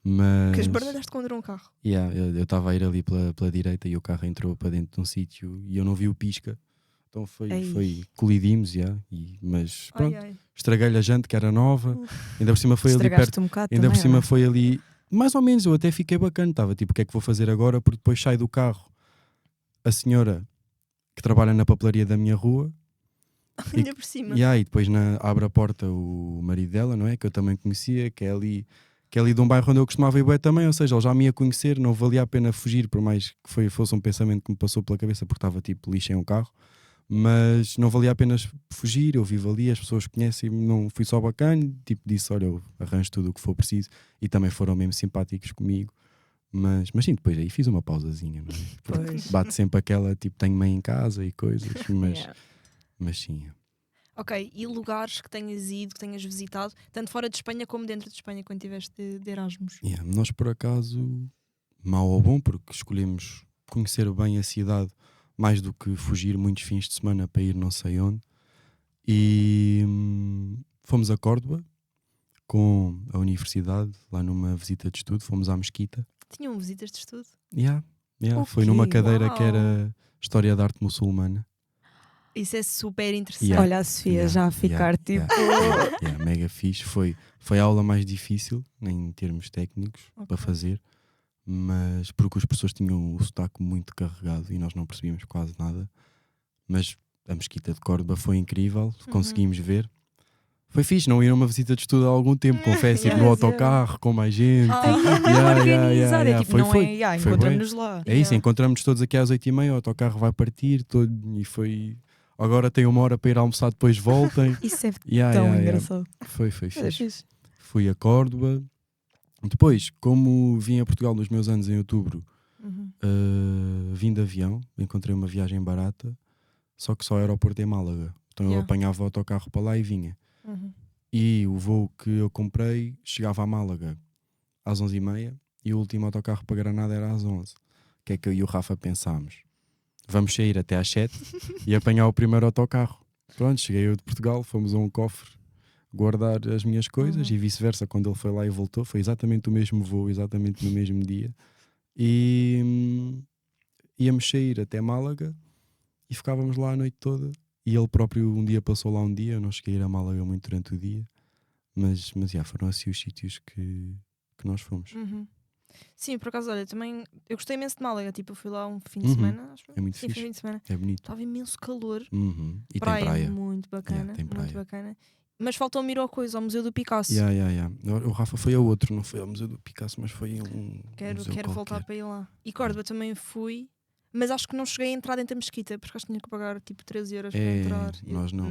Mas... Que esbardalhaste contra um carro? Eu estava a ir ali pela direita e o carro entrou para dentro de um sítio e eu não vi o pisca. Então colidimos, mas pronto, estraguei-lhe a jante que era nova, ainda por cima foi ali perto, ainda por cima foi ali, mais ou menos, eu até fiquei bacana, estava tipo, o que é que vou fazer agora? Porque depois sai do carro a senhora que trabalha na papelaria da minha rua ainda por cima. E depois abre a porta o marido dela, não é? Que eu também conhecia, que é ali de um bairro onde eu costumava ir bem também, ou seja, ele já me ia conhecer, não valia a pena fugir, por mais que fosse um pensamento que me passou pela cabeça, porque estava tipo lixo em um carro, mas não valia a pena fugir, eu vivo ali, as pessoas conhecem-me, não fui só bacana, tipo disse, olha, eu arranjo tudo o que for preciso, e também foram mesmo simpáticos comigo. Mas sim, depois aí fiz uma pausazinha, não é? Porque bate sempre aquela, tipo, tenho mãe em casa e coisas, mas sim. Ok, e lugares que tenhas ido, que tenhas visitado, tanto fora de Espanha como dentro de Espanha, quando estiveste de Erasmus? Nós, por acaso, mau ou bom, porque escolhemos conhecer bem a cidade mais do que fugir muitos fins de semana para ir não sei onde. E fomos a Córdoba com a universidade, lá numa visita de estudo, fomos à Mesquita. Tinham visitas de estudo? Foi numa cadeira que era História da Arte Muçulmana. Isso é super interessante. Olha a Sofia já a ficar tipo... mega fixe. Foi a aula mais difícil em termos técnicos para fazer, mas porque os professores tinham o sotaque muito carregado e nós não percebíamos quase nada. Mas a Mesquita de Córdoba foi incrível, conseguimos ver. Foi fixe, não ir a uma visita de estudo há algum tempo, confesso, no autocarro, com mais gente. Encontramos-nos lá. É isso, encontramos-nos todos aqui às 8h30, o autocarro vai partir e foi... Agora tem 1 hora para ir almoçar, depois voltem. Isso é tão engraçado. Foi fixe. Fui a Córdoba. Depois, como vim a Portugal nos meus anos em outubro, vim de avião, encontrei uma viagem barata, só que só o aeroporto em Málaga. Então eu apanhava o autocarro para lá e vinha. E o voo que eu comprei chegava a Málaga às 11h30 e o último autocarro para Granada era às 11h. O que é que eu e o Rafa pensámos? Vamos sair até às 7 e apanhar o primeiro autocarro. Pronto, cheguei eu de Portugal, fomos a um cofre guardar as minhas coisas e vice-versa. Quando ele foi lá e voltou, foi exatamente o mesmo voo, exatamente no mesmo dia. E íamos sair até Málaga e ficávamos lá a noite toda. E ele próprio um dia passou lá um dia, eu não cheguei a ir a Málaga muito durante o dia, Mas foram assim os sítios que nós fomos. Sim, por acaso, olha, também eu gostei imenso de Málaga. Tipo, eu fui lá um fim de semana, acho. É muito Sim, fixe. fim de semana. É bonito. Estava imenso calor. E praia, tem praia. Muito bacana. Tem praia. Muito bacana. Mas faltou-me ir ao Museu do Picasso. O Rafa foi a outro, não foi ao Museu do Picasso, mas foi um. Quero voltar para ir lá. E Córdoba também fui, mas acho que não cheguei a entrar dentro da mesquita, porque acho que tinha que pagar tipo 13 euros para entrar. Nós não.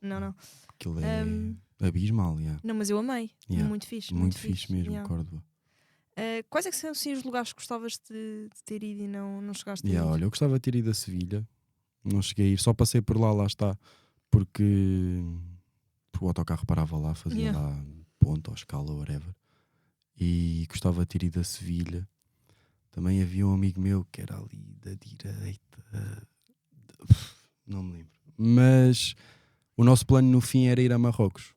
Não. Aquilo é abismal, Não, mas eu amei. Muito fixe. Muito fixe mesmo, Córdoba. Quais é que são assim, os lugares que gostavas de ter ido e não chegaste a ir? Olha, eu gostava de ter ido a Sevilha. Não cheguei a ir, só passei por lá está. Porque o autocarro parava lá, fazia lá ponto ou escala, whatever. E gostava de ter ido a Sevilha. Também havia um amigo meu que era ali da direita. Não me lembro. Mas o nosso plano no fim era ir a Marrocos.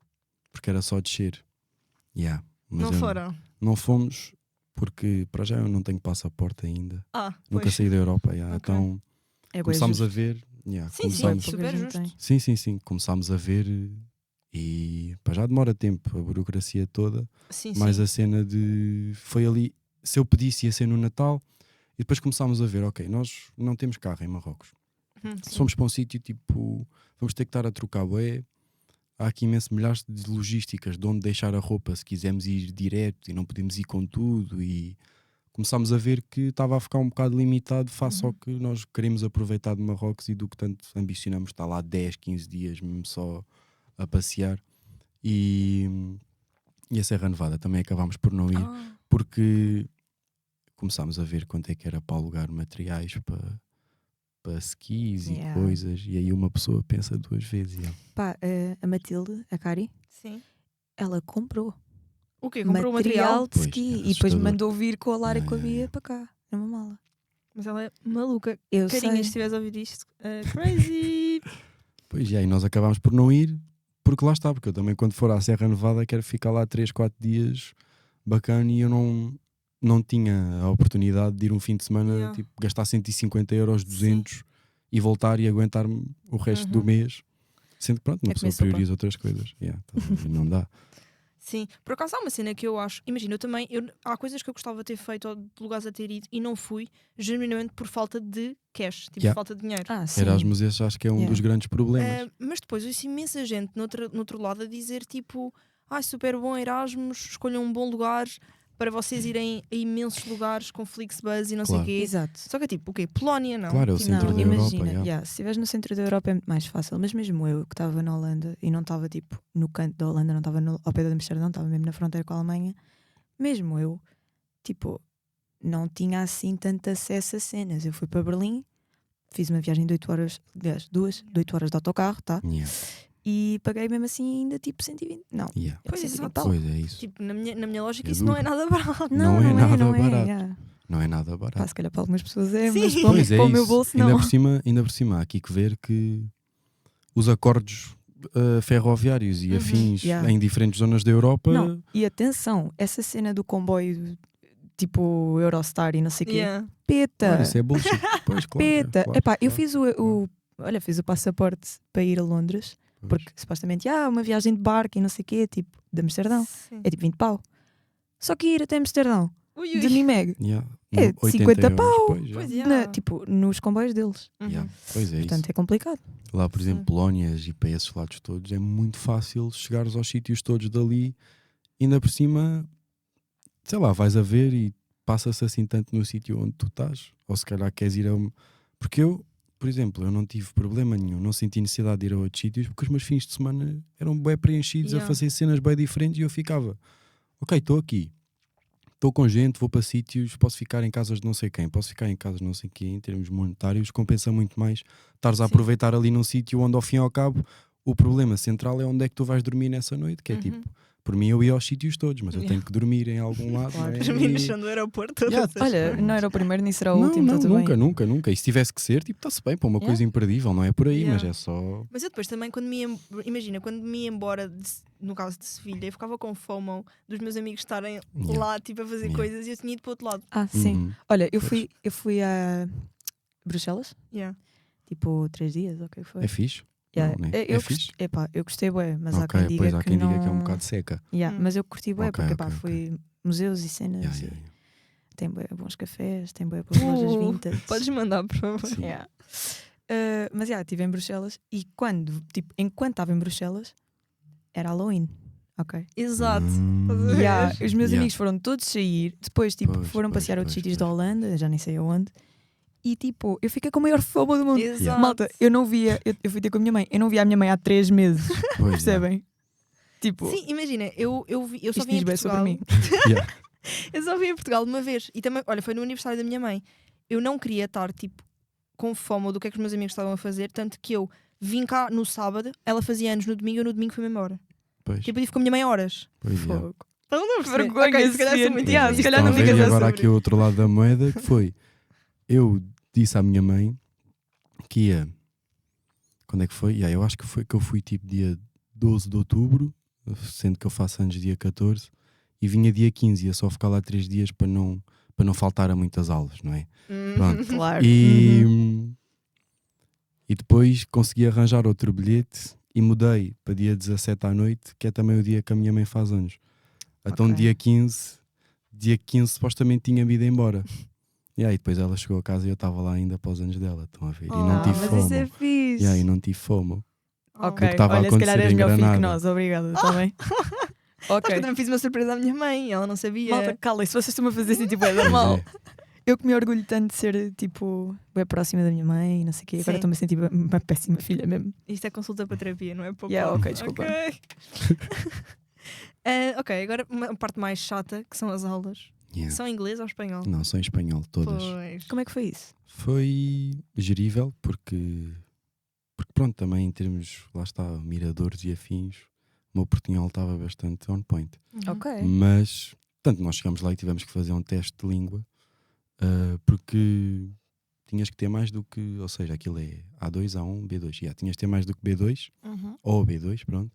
Porque era só descer. Não foram? Não fomos porque para já eu não tenho passaporte ainda. Nunca pois. saí da Europa. Então começámos a ver. Sim, super justo. Sim. Começámos a ver e para já demora tempo, a burocracia toda. Mais a cena de foi ali, se eu pedisse ia ser no Natal e depois começámos a ver, ok, nós não temos carro em Marrocos. Somos para um sítio tipo, vamos ter que estar a trocar bué. Há aqui imensos milhares de logísticas de onde deixar a roupa se quisermos ir direto e não podemos ir com tudo e começámos a ver que estava a ficar um bocado limitado face ao que nós queremos aproveitar de Marrocos e do que tanto ambicionamos estar lá 10, 15 dias mesmo só a passear. E a Serra Nevada também acabámos por não ir porque começámos a ver quanto é que era para alugar materiais para skis e coisas, e aí uma pessoa pensa duas vezes. A Matilde, a Cari, ela comprou. O quê? Comprou material de ski e depois mandou vir com a Lara e com a Bia para cá, numa mala. Mas ela é maluca. Eu Carinha, sei. se estiveres a ouvir isto, crazy! Pois, e aí nós acabámos por não ir, porque lá está, porque eu também quando for à Serra Nevada quero ficar lá 3, 4 dias bacana e eu não tinha a oportunidade de ir um fim de semana, tipo, gastar 150 euros, 200 e voltar e aguentar-me o resto do mês, sendo que pronto, uma pessoa prioriza outras coisas. Não dá. Sim, por acaso há uma cena que eu acho, imagina, há coisas que eu gostava de ter feito ou de lugares a ter ido e não fui, genuinamente por falta de cash, tipo falta de dinheiro. Erasmus, esse acho que é um dos grandes problemas. Mas depois ouço imensa gente no outro lado a dizer tipo, super bom Erasmus, escolham um bom lugar para vocês irem a imensos lugares com Flixbus e não sei o quê. Exato. Só que tipo, o quê? Polónia, não? Claro, é o centro da Europa. Se estiveres no centro da Europa é muito mais fácil, mas mesmo eu que estava na Holanda e não estava tipo no canto da Holanda, não estava ao pé de Amsterdão, estava mesmo na fronteira com a Alemanha, mesmo eu, tipo, não tinha assim tanto acesso a cenas. Eu fui para Berlim, fiz uma viagem de 8 horas, aliás, de 8 horas de autocarro, tá? E paguei mesmo assim ainda tipo 120. Não. Pois, é isso. Tipo, na minha lógica, isso não é nada barato. Não é nada barato. Não é nada barato. Se calhar para algumas pessoas é, sim, mas para o meu bolso não. Ainda por cima, há aqui que ver que os acordos ferroviários e afins em diferentes zonas da Europa. Não. E atenção, essa cena do comboio tipo Eurostar e não sei o quê. Peta. Isso é bullshit. Pois, claro, peta. Claro. Eu fiz fiz o passaporte para ir a Londres. Porque supostamente uma viagem de barco e não sei o quê, tipo, de Amsterdão. É tipo 20 pau. Só que ir até Amsterdão de Nimeg é 50 pau. Tipo, nos comboios deles. Pois é. Portanto, isso. é complicado. Lá, por exemplo, Polónias e para esses lados todos, é muito fácil chegares aos sítios todos dali. Ainda por cima, sei lá, vais a ver e passa-se assim tanto no sítio onde tu estás. Ou se calhar queres ir a... Porque eu, por exemplo, eu não tive problema nenhum, não senti necessidade de ir a outros sítios porque os meus fins de semana eram bem preenchidos a fazer cenas bem diferentes e eu ficava, ok, estou aqui, estou com gente, vou para sítios, posso ficar em casas de não sei quem, posso ficar em casas de não sei quem, em termos monetários, compensa muito mais estares a aproveitar ali num sítio onde ao fim e ao cabo o problema central é onde é que tu vais dormir nessa noite, que é tipo, por mim eu ia aos sítios todos, mas eu tenho que dormir em algum lado. Terminação do aeroporto. Olha, não era o primeiro nem será o último. Nunca. E se tivesse que ser, tipo, está-se bem para uma coisa imperdível, não é por aí, mas é só. Mas eu depois também, quando me ia embora, no caso de Sevilha, eu ficava com FOMO dos meus amigos estarem lá, tipo, a fazer coisas e eu tinha ido para o outro lado. Sim. Olha, eu fui a Bruxelas, tipo 3 dias, ou o que foi? É fixe. Yeah. Não, né? Eu gostei bué, mas há Ok, quem diga pois há que quem não... diga que é um bocado seca. Mas eu curti bué, Ok, porque ok, foi museus e cenas. Yeah. Tem bué bons cafés, tem bué boas lojas vintage. Podes mandar, por favor. Sim. Mas estive em Bruxelas e enquanto estava em Bruxelas, era Halloween. Ok. Exato. Os meus amigos foram todos sair, depois foram passear a outros sítios da Holanda, já nem sei aonde. E eu fiquei com a maior fama do mundo. Exato. Malta, eu não via, eu fui ter com a minha mãe, eu não via a minha mãe há 3 meses. Percebem? Sim, imagina, eu só isto vim em diz bem Portugal. sobre mim. Eu só vim em Portugal uma vez. E também, olha, foi no aniversário da minha mãe. Eu não queria estar, com fome do que é que os meus amigos estavam a fazer, tanto que eu vim cá no sábado, ela fazia anos no domingo, eu no domingo fui-me embora. Pois. Eu tive com a minha mãe horas. Fogo. Vergonha, Okay, se calhar sou muito se calhar não Estão a ver, digas e essa agora sobre aqui o outro lado da moeda, que foi, eu disse à minha mãe que ia, quando é que foi? Eu acho que foi que eu fui dia 12 de outubro, sendo que eu faço anos dia 14, e vinha dia 15, ia só ficar lá 3 dias para não faltar a muitas aulas, não é? Pronto. Claro. E depois consegui arranjar outro bilhete e mudei para dia 17 à noite, que é também o dia que a minha mãe faz anos. Então dia 15 supostamente tinha-me ido embora. E aí depois ela chegou a casa e eu estava lá ainda para os anos dela, estão a ver? E não tive mas fome. isso é fixe. E não tive fome. Ok, que estava a olha, se calhar acontecer és em melhor filho que Granada. nós, obrigada, está bem? Ok. Eu também fiz uma surpresa à minha mãe, ela não sabia. Malta, cala, se vocês estão a fazer assim, é normal. Eu que me orgulho tanto de ser, bem próxima da minha mãe e não sei o quê. Agora estou-me a sentir uma péssima filha mesmo. Isto é consulta para terapia, não é para ok, desculpa. Ok, agora uma parte mais chata, que são as aulas. São em inglês ou espanhol? Não, são em espanhol, todas. Pois. Como é que foi isso? Foi gerível, porque pronto, também em termos, lá está, miradores e afins, o meu portunhol estava bastante on point. Ok. Mas, portanto, nós chegámos lá e tivemos que fazer um teste de língua, porque tinhas que ter mais do que, ou seja, aquilo é A2, A1, B2. Tinhas que ter mais do que B2, ou B2, pronto.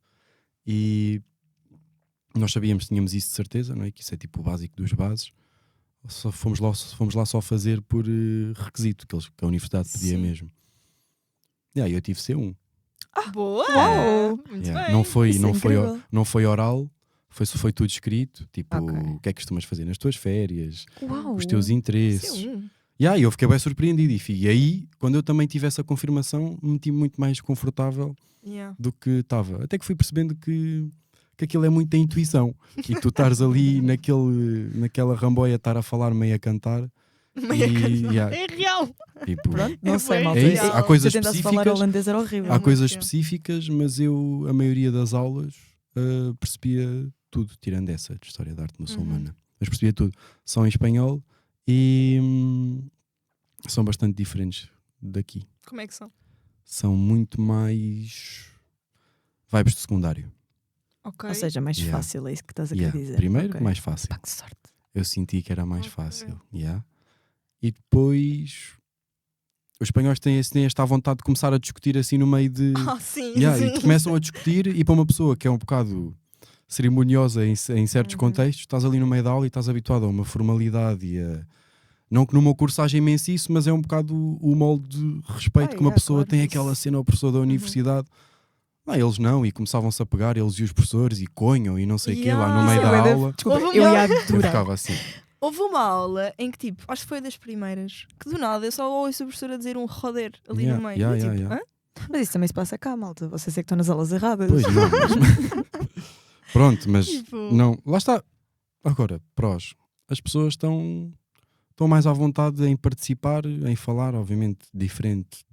E nós tínhamos isso de certeza, não é? Que isso é tipo o básico dos bases. Só fomos lá só fazer por requisito, que a universidade pedia mesmo. Eu tive C1. Boa! Uau! Muito bem. Não foi oral, foi tudo escrito. Tipo, o que é que costumas fazer nas tuas férias, os teus interesses. E eu fiquei bem surpreendido. E aí, quando eu também tive essa confirmação, me senti muito mais confortável do que estava. Até que fui percebendo que aquilo é muita intuição. E tu estares ali naquela ramboia, estar a falar, meio a cantar. É real. Tipo, pronto, não sei, malta. É isso. Há coisas se eu tentasse específicas. Falar holandês era horrível. Há coisas específicas, mas eu, a maioria das aulas, percebia tudo, tirando essa de História da Arte Muçulmana. Mas percebia tudo. São em espanhol e são bastante diferentes daqui. Como é que são? São muito mais vibes de secundário. Ou seja, mais fácil, é isso que estás a querer dizer. Primeiro, mais fácil. Pá, que sorte. Eu senti que era mais fácil. E depois os espanhóis têm esta vontade de começar a discutir assim no meio de... sim. E começam a discutir, e para uma pessoa que é um bocado cerimoniosa em certos contextos, estás ali no meio da aula e estás habituado a uma formalidade e a... Não que no meu curso haja imenso isso, mas é um bocado o molde de respeito que uma pessoa tem, aquela cena ao professor da universidade. Eles não, e começavam-se a pegar, eles e os professores, e conham, e não sei o quê, lá no meio da aula. Desculpa, eu ia Eu adorar. ficava assim. Houve uma aula em que, acho que foi das primeiras, que do nada eu só ouço a professora dizer um roder ali no meio. Hã? Mas isso também se passa cá, malta. Vocês é que estão nas aulas erradas. Pois não, pronto, mas não, lá está. Agora, prós, as pessoas estão mais à vontade em participar, em falar, obviamente, diferentes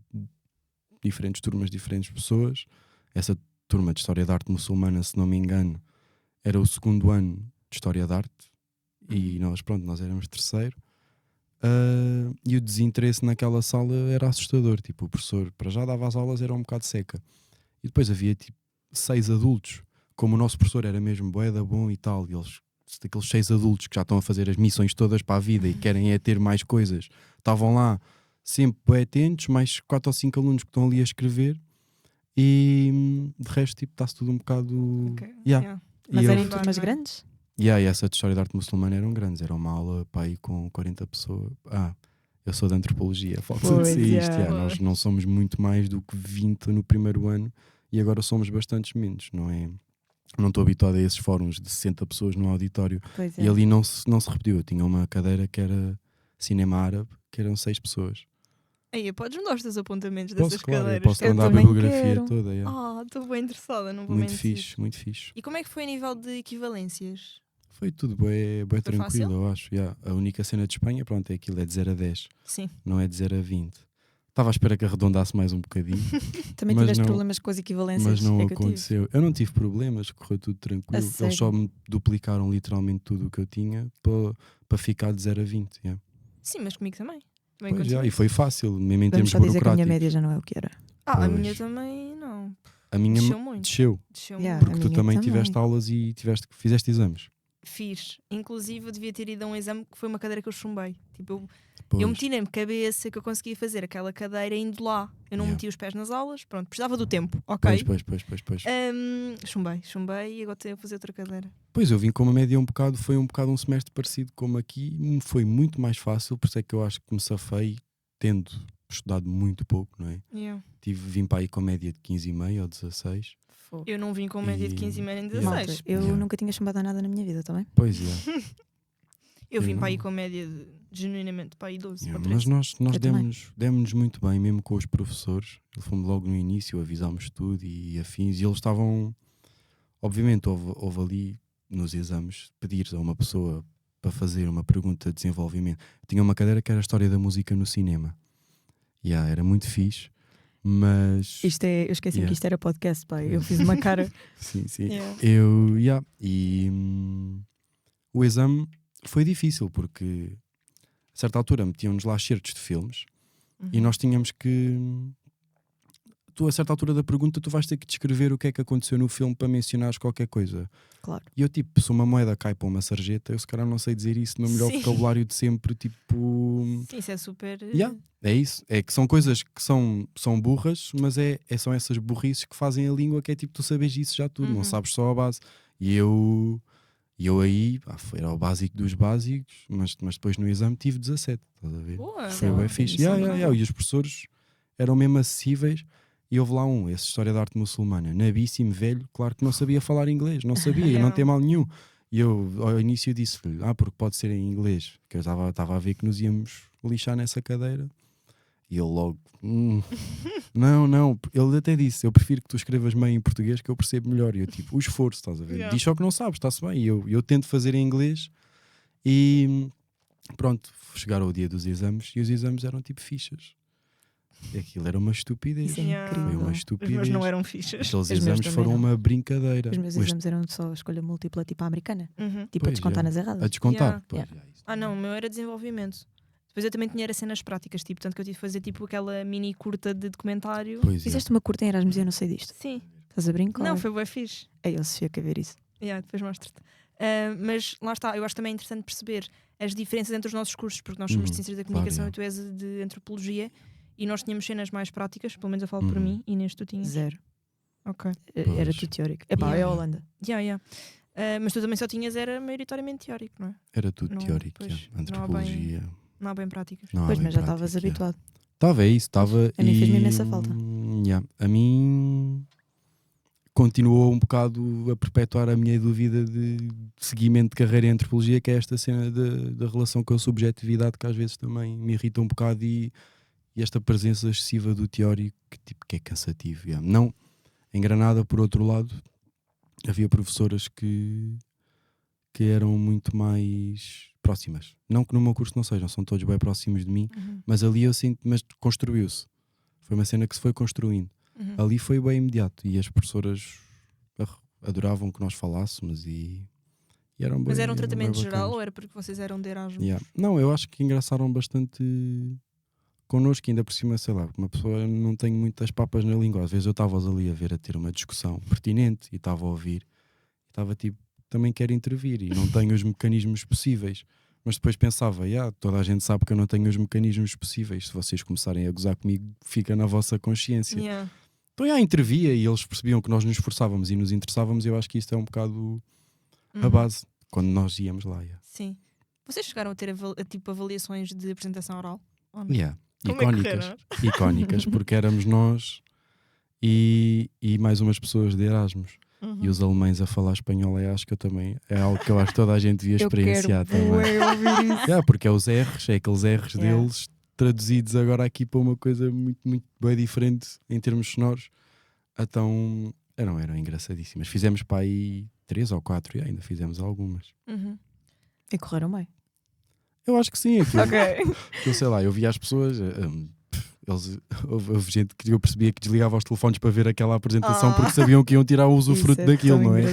turmas, diferentes pessoas. Essa turma de História da Arte Muçulmana, se não me engano, era o 2º ano de História da Arte e nós éramos 3º. E o desinteresse naquela sala era assustador. Tipo, o professor para já dava as aulas, era um bocado seca. E depois havia 6 adultos. Como o nosso professor era mesmo bué da bom e tal, e eles, aqueles 6 adultos que já estão a fazer as missões todas para a vida e querem ter mais coisas, estavam lá sempre bué atentos, mais 4 ou 5 alunos que estão ali a escrever. E de resto, está-se tudo um bocado... Mas eram turmas grandes? E essa de História da Arte Muçulmana eram grandes. Era uma aula para aí com 40 pessoas. Eu sou de antropologia, falta-se isto. Nós não somos muito mais do que 20 no primeiro ano e agora somos bastantes menos, não é? Não estou habituado a esses fóruns de 60 pessoas no auditório. E ali não se repetiu. Eu tinha uma cadeira que era cinema árabe, que eram 6 pessoas. Aí, podes-me dar os teus apontamentos dessas cadeiras? Posso mandar a bibliografia toda. Estou bem interessada, não vou muito mentir. Fixe, muito fixe. E como é que foi a nível de equivalências? Foi tudo bem tranquilo, fácil? eu acho. A única cena de Espanha, pronto, é aquilo, é de 0 a 10. Sim. Não é de 0 a 20. Estava à espera que arredondasse mais um bocadinho. Também tiveste problemas com as equivalências? Mas não aconteceu. Eu não tive problemas, correu tudo tranquilo. Eles só me duplicaram literalmente tudo o que eu tinha para ficar de 0 a 20. Yeah. Sim, mas comigo também. E foi fácil, mesmo em termos burocráticos. Vamos só dizer que a minha média já não é o que era. A minha também não. A minha desceu muito. Desceu porque tu também tiveste aulas e fizeste exames. Fiz. Inclusive eu devia ter ido a um exame que foi uma cadeira que eu chumbei. Tipo, eu meti na minha cabeça que eu conseguia fazer aquela cadeira indo lá. Eu não meti os pés nas aulas. Pronto, precisava do tempo. Ok. Pois. Chumbei e agora tenho a fazer outra cadeira. Pois, eu vim com uma média foi um bocado um semestre parecido como aqui. Foi muito mais fácil, por isso é que eu acho que me safei tendo estudado muito pouco, não é? Vim para aí com média de 15,5 ou 16. Eu não vim com média de 15,5 nem 16. Malta, eu nunca tinha chumbado a nada na minha vida também. Pois é. Eu vim para aí com média de, genuinamente, para aí 12. Mas nós demos-nos muito bem, mesmo com os professores. Fomos logo no início, avisámos tudo e afins. E eles estavam. Obviamente, houve ali nos exames pedir a uma pessoa para fazer uma pergunta de desenvolvimento. Tinha uma cadeira que era a história da música no cinema. Era muito fixe. Mas eu esqueci que isto era podcast, pai. Eu fiz uma cara. Sim. O exame foi difícil porque a certa altura metiam-nos lá certos de filmes e nós tínhamos que. Tu, a certa altura da pergunta, tu vais ter que descrever o que é que aconteceu no filme para mencionares qualquer coisa. Claro. E eu, tipo, se uma moeda cai para uma sarjeta, eu se calhar não sei dizer isso no melhor vocabulário de sempre, tipo. Sim, isso é super. É isso. É que são coisas que são burras, mas são essas burrices que fazem a língua, que é tipo, tu sabes isso já tudo, não sabes só a base. E eu aí, era o básico dos básicos, mas depois no exame tive 17, estás a ver? Boa, foi bem fixe. E os professores eram mesmo acessíveis. E houve lá essa história da arte muçulmana, nabíssimo, velho, claro que não sabia falar inglês, não sabia, não tem mal nenhum. E eu ao início disse-lhe, porque pode ser em inglês, porque eu estava a ver que nos íamos lixar nessa cadeira. E ele logo, não, ele até disse, eu prefiro que tu escrevas meio em português que eu percebo melhor. E eu tipo, o esforço, estás a ver? Diz só que não sabes, está-se bem. E eu tento fazer em inglês e pronto, chegaram o dia dos exames e os exames eram tipo fichas. Aquilo era uma estupidez. Isso é incrível. Foi uma estupidez. Os meus não eram fichas. Aqueles exames foram uma brincadeira. Os meus exames eram só escolha múltipla, tipo a americana. Tipo, pois, a descontar nas erradas. A descontar. Não, o meu era desenvolvimento. Depois eu também tinha cenas práticas, tipo, tanto que eu tive que fazer tipo aquela mini curta de documentário. Fizeste uma curta em Erasmus e eu não sei disto. Sim. Estás a brincar? Não, foi bem fixe. Aí eu se fica a ver isso. Depois mostro-te. Mas lá está, eu acho também interessante perceber as diferenças entre os nossos cursos, porque nós somos de Ciências da Comunicação e tu és de Antropologia. E nós tínhamos cenas mais práticas, pelo menos eu falo por mim, e neste tu tinhas. 0. Ok. Era tudo teórico. É a Holanda. Mas tu também só tinhas, era maioritariamente teórico, não é? Era tudo teórico, antropologia. Não há bem práticas. Pois, mas já estavas habituado. Estava isso, estava. A mim fez-me imensa falta. A mim continuou um bocado a perpetuar a minha dúvida de seguimento de carreira em antropologia, que é esta cena da relação com a subjetividade, que às vezes também me irrita um bocado e esta presença excessiva do teórico que é cansativo. Não, em Granada, por outro lado, havia professoras que eram muito mais próximas. Não que no meu curso não sejam, são todos bem próximos de mim, mas ali eu sinto, mas construiu-se. Foi uma cena que se foi construindo. Ali foi bem imediato e as professoras adoravam que nós falássemos e eram bem. Mas era um tratamento geral ou era porque vocês eram de Erasmus? Não, eu acho que engraçaram bastante connosco, ainda por cima, sei lá, uma pessoa não tem muitas papas na língua. Às vezes eu estava ali a ter uma discussão pertinente e estava a ouvir, estava tipo, também quero intervir e não tenho os mecanismos possíveis, mas depois pensava, toda a gente sabe que eu não tenho os mecanismos possíveis, se vocês começarem a gozar comigo fica na vossa consciência. Então intervia e eles percebiam que nós nos esforçávamos e nos interessávamos. Eu acho que isto é um bocado a base quando nós íamos lá. Sim. Vocês chegaram a ter tipo avaliações de apresentação oral? Icónicas, porque éramos nós e mais umas pessoas de Erasmus. E os alemães a falar espanhol, acho que eu também é algo que eu acho que toda a gente devia experienciar também. Porque é os R's, é aqueles R's deles traduzidos agora aqui para uma coisa muito, muito bem diferente em termos sonoros. Então eram engraçadíssimas. Fizemos para aí 3 ou 4 e ainda fizemos algumas. E correram bem? Eu acho que sim. Eu sei lá, eu via as pessoas. Houve gente que eu percebia que desligava os telefones para ver aquela apresentação porque sabiam que iam tirar o usufruto daquilo, não é?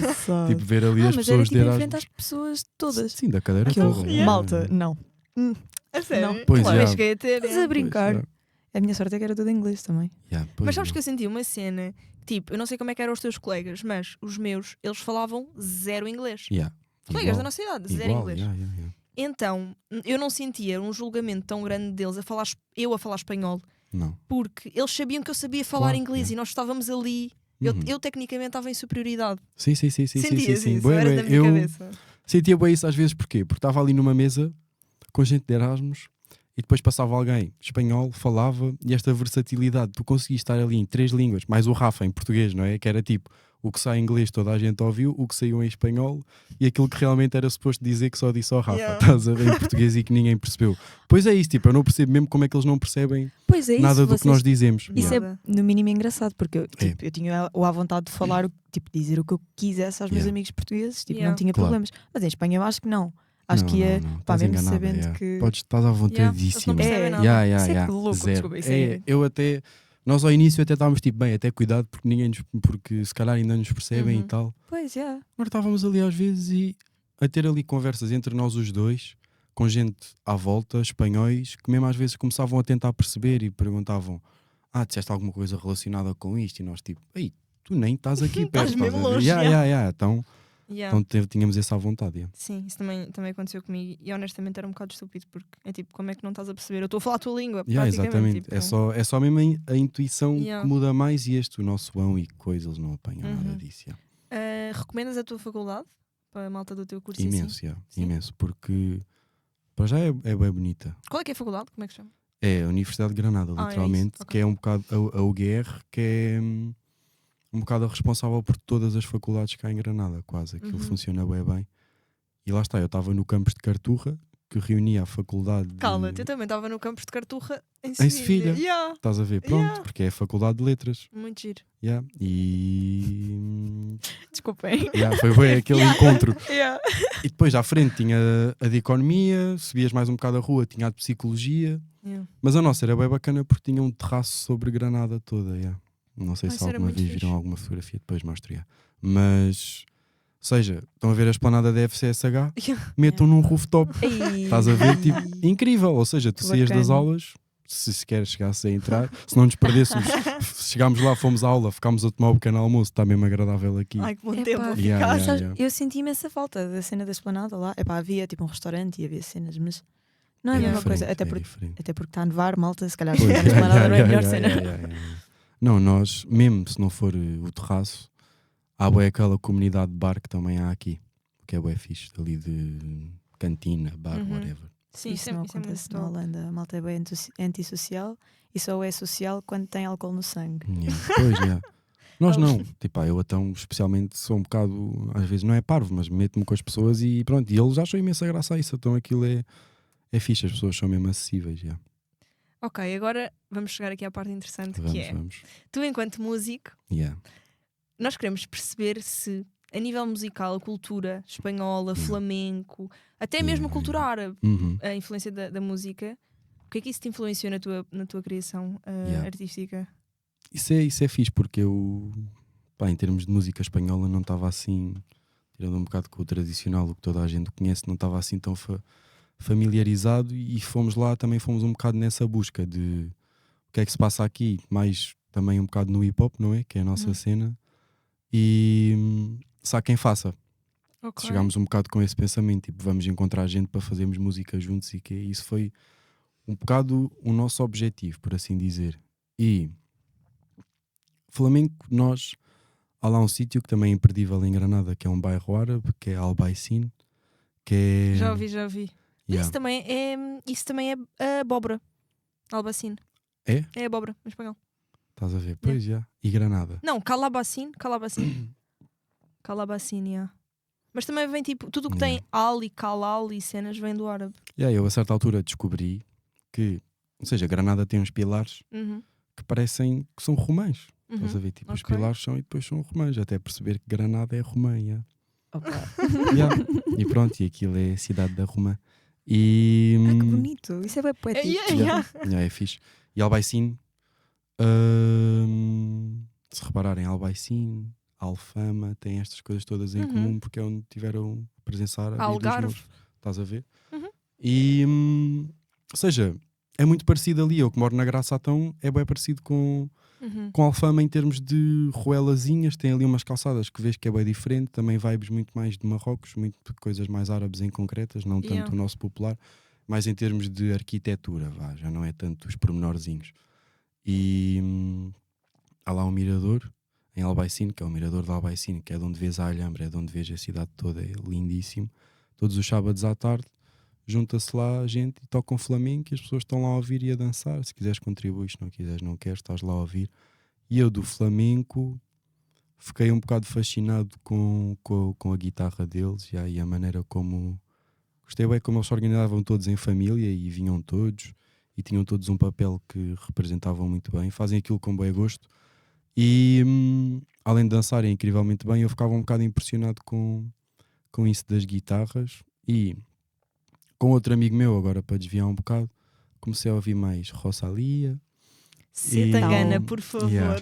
Tipo, ver ali as pessoas de Erasmus. Mas era as pessoas todas. Sim, da cadeira toda. Malta, não. A sério? Não. Pois Estás a brincar. A minha sorte é que era tudo em inglês também. Mas sabes que eu senti uma cena, tipo, eu não sei como é que eram os teus colegas, mas os meus, eles falavam zero inglês. Colegas da nossa idade, zero inglês. Então, eu não sentia um julgamento tão grande deles a falar espanhol. Não. Porque eles sabiam que eu sabia falar inglês e nós estávamos ali. Eu tecnicamente estava em superioridade. Sim. Sentias isso? Era da minha cabeça. Sentia bem isso às vezes, porquê? Porque estava ali numa mesa com gente de Erasmus e depois passava alguém espanhol, falava, e esta versatilidade, tu conseguias estar ali em 3 línguas, mais o Rafa em português, não é? Que era tipo, o que sai em inglês toda a gente ouviu, o que saiu em espanhol e aquilo que realmente era suposto dizer que só disse ao Rafa, estás a ver, em português e que ninguém percebeu. Pois é isso, tipo, eu não percebo mesmo como é que eles não percebem nada do que nós dizemos. Isso é no mínimo engraçado, porque eu tinha a vontade de falar, dizer o que eu quisesse aos meus amigos portugueses, não tinha problemas. Mas em Espanha eu acho que não. Acho que ia, mesmo sabendo que... Estás à vontadíssima. Zero. Eu até... Nós ao início até estávamos tipo, bem, até cuidado porque se calhar ainda nos percebem e tal. Pois é. Nós estávamos ali às vezes a ter ali conversas entre nós os dois, com gente à volta, espanhóis, que mesmo às vezes começavam a tentar perceber e perguntavam: disseste alguma coisa relacionada com isto? E nós tipo, ei, tu nem estás aqui perto. Estás mesmo longe. Então tínhamos essa vontade. Sim, isso também aconteceu comigo e honestamente era um bocado estúpido porque é tipo, como é que não estás a perceber? Eu estou a falar a tua língua. Exatamente, tipo... é só mesmo a intuição que muda mais e o nosso vão e coisa, eles não apanham nada disso. Recomendas a tua faculdade para a malta do teu curso? Imenso, porque para já é bem bonita. Qual é que é a faculdade? Como é que chama? É a Universidade de Granada, literalmente, que é um bocado a UGR, que é um bocado a responsável por todas as faculdades cá em Granada, quase. Aquilo funciona bem. E lá está, eu estava no campus de Carturra, que reunia a faculdade Cala-te, eu também estava no campus de Carturra em Sevilha. Estás a ver? Pronto, porque é a faculdade de letras. Muito giro. E... Desculpem. Foi bem aquele encontro. E depois à frente tinha a de economia, subias mais um bocado a rua, tinha a de psicologia. Mas a nossa era bem bacana porque tinha um terraço sobre Granada toda. Não sei se alguma vez viram alguma fotografia, depois mostro. Mas, ou seja, estão a ver a esplanada da FCSH, metam num rooftop. Estás a ver? Tipo, incrível. Ou seja, tu saías das aulas, se sequer chegasse a entrar, se não nos perdêssemos, chegámos lá, fomos à aula, ficámos a tomar um pequeno almoço, está mesmo agradável aqui. Ai, que bom tempo. Eu senti imensa falta da cena da esplanada lá. Havia tipo um restaurante e havia cenas, mas não é a mesma coisa. Até porque está a nevar, malta, se calhar a esplanada não é a melhor cena. Não, nós, mesmo se não for o terraço, há bem aquela comunidade de bar que também há aqui, que é bem fixe, ali de cantina, bar, whatever. Sim, isso não acontece na Holanda. A malta é bem antissocial e só é social quando tem álcool no sangue. Nós não. Tipo, eu então, especialmente, sou um bocado, às vezes não é parvo, mas meto-me com as pessoas e pronto. E eles acham imensa graça a isso, então aquilo é fixe, as pessoas são mesmo acessíveis. Ok, agora vamos chegar aqui à parte interessante vamos. Tu enquanto músico, nós queremos perceber se a nível musical, a cultura espanhola, flamenco, até mesmo a cultura árabe, a influência da música, o que é que isso te influenciou na tua criação artística? Isso é fixe, porque eu, em termos de música espanhola, não estava assim, tirando um bocado com o tradicional, o que toda a gente conhece, não estava assim tão familiarizado e fomos um bocado nessa busca de o que é que se passa aqui, mais também um bocado no hip hop, não é? Que é a nossa cena, e se há quem faça. Chegámos um bocado com esse pensamento, tipo, vamos encontrar gente para fazermos música juntos e isso foi um bocado o nosso objetivo, por assim dizer. E flamenco, há lá um sítio que também é imperdível em Granada, que é um bairro árabe, que é Albaicín, que é... Já ouvi. Isso também é abóbora. Albacine. É? É abóbora, em espanhol. Estás a ver? Pois, já. E granada? Não, calabacine. Calabacine, yeah. Mas também vem tipo, tudo o que tem al e calal e cenas vem do árabe. Eu a certa altura descobri que, ou seja, Granada tem uns pilares que parecem que são romãs. Estás a ver? Tipo, os pilares são e depois são romãs, até perceber que Granada é romã. E pronto, e aquilo é a cidade da Romã. E... que bonito, isso é bem poético. É fixe. E Albaicine, se repararem, Albaicine, Alfama, têm estas coisas todas em comum porque é onde tiveram presença árabe. Algarve. Estás a ver? E, ou seja, é muito parecido ali. Eu que moro na Graça Atão é bem parecido com Alfama em termos de ruelazinhas. Tem ali umas calçadas que vês que é bem diferente. Também vibes muito mais de Marrocos, muito coisas mais árabes em concretas, não tanto o nosso popular, mas em termos de arquitetura, já não é tanto os pormenorzinhos. E há lá um mirador em Albaicine, que é o mirador de Albaicine, que é de onde vês a Alhambra, é de onde vês a cidade toda, é lindíssimo. Todos os sábados à tarde junta-se lá a gente e toca um flamenco e as pessoas estão lá a ouvir e a dançar. Se quiseres contribuir, se não quiseres não queres, estás lá a ouvir. E eu do flamenco fiquei um bocado fascinado com a guitarra deles e a maneira como... Gostei bem como eles se organizavam todos em família e vinham todos e tinham todos um papel que representavam muito bem. Fazem aquilo com bem gosto. E além de dançarem incrivelmente bem, eu ficava um bocado impressionado com isso das guitarras. E com outro amigo meu, agora para desviar um bocado, comecei a ouvir mais Rosalia. Zetangana, por favor.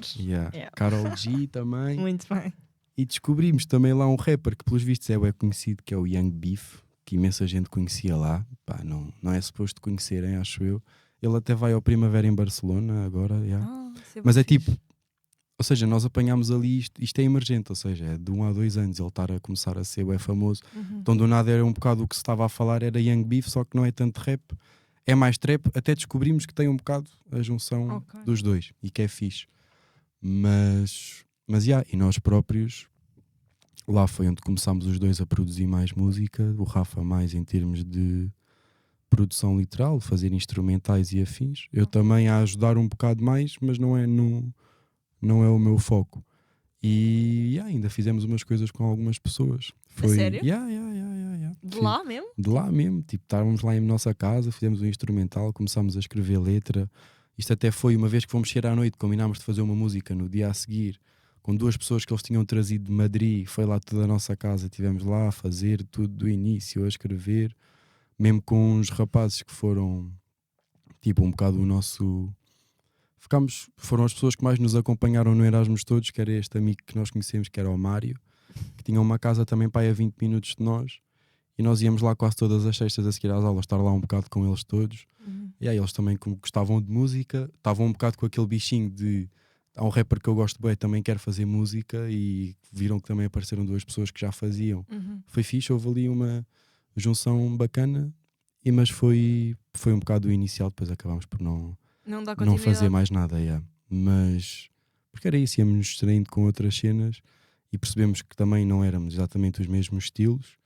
Karol G também. Muito bem. E descobrimos também lá um rapper que pelos vistos é bem conhecido, que é o Young Beef, que imensa gente conhecia lá. Pá, não é suposto conhecerem, acho eu. Ele até vai ao Primavera em Barcelona agora. Mas é tipo... Ou seja, nós apanhámos ali isto é emergente, ou seja, é de 1 a 2 anos ele estar a começar a ser bem famoso. Então do nada era um bocado o que se estava a falar, era Young Beef, só que não é tanto rap, é mais trap. Até descobrimos que tem um bocado a junção dos dois e que é fixe. Mas e nós próprios, lá foi onde começámos os dois a produzir mais música, o Rafa mais em termos de produção literal, fazer instrumentais e afins. Eu também a ajudar um bocado mais, mas não é o meu foco. E ainda fizemos umas coisas com algumas pessoas. Foi... Sério? De lá mesmo? De lá mesmo. Tipo, estávamos lá em nossa casa, fizemos um instrumental, começámos a escrever letra. Isto até foi uma vez que fomos chegar à noite, combinámos de fazer uma música no dia a seguir, com 2 pessoas que eles tinham trazido de Madrid. Foi lá toda a nossa casa, estivemos lá a fazer tudo do início, a escrever. Mesmo com uns rapazes que foram, tipo, um bocado o nosso... Foram as pessoas que mais nos acompanharam no Erasmus todos, que era este amigo que nós conhecemos, que era o Mário, que tinha uma casa também para aí a 20 minutos de nós, e nós íamos lá quase todas as sextas a seguir às aulas, estar lá um bocado com eles todos. E aí eles também, como gostavam de música, estavam um bocado com aquele bichinho de... Há um rapper que eu gosto bem, também quer fazer música, e viram que também apareceram 2 pessoas que já faziam. Foi fixe, houve ali uma junção bacana, mas foi um bocado o inicial, depois acabámos por não fazer mais nada, mas porque era isso, íamos nos distraindo com outras cenas e percebemos que também não éramos exatamente os mesmos estilos.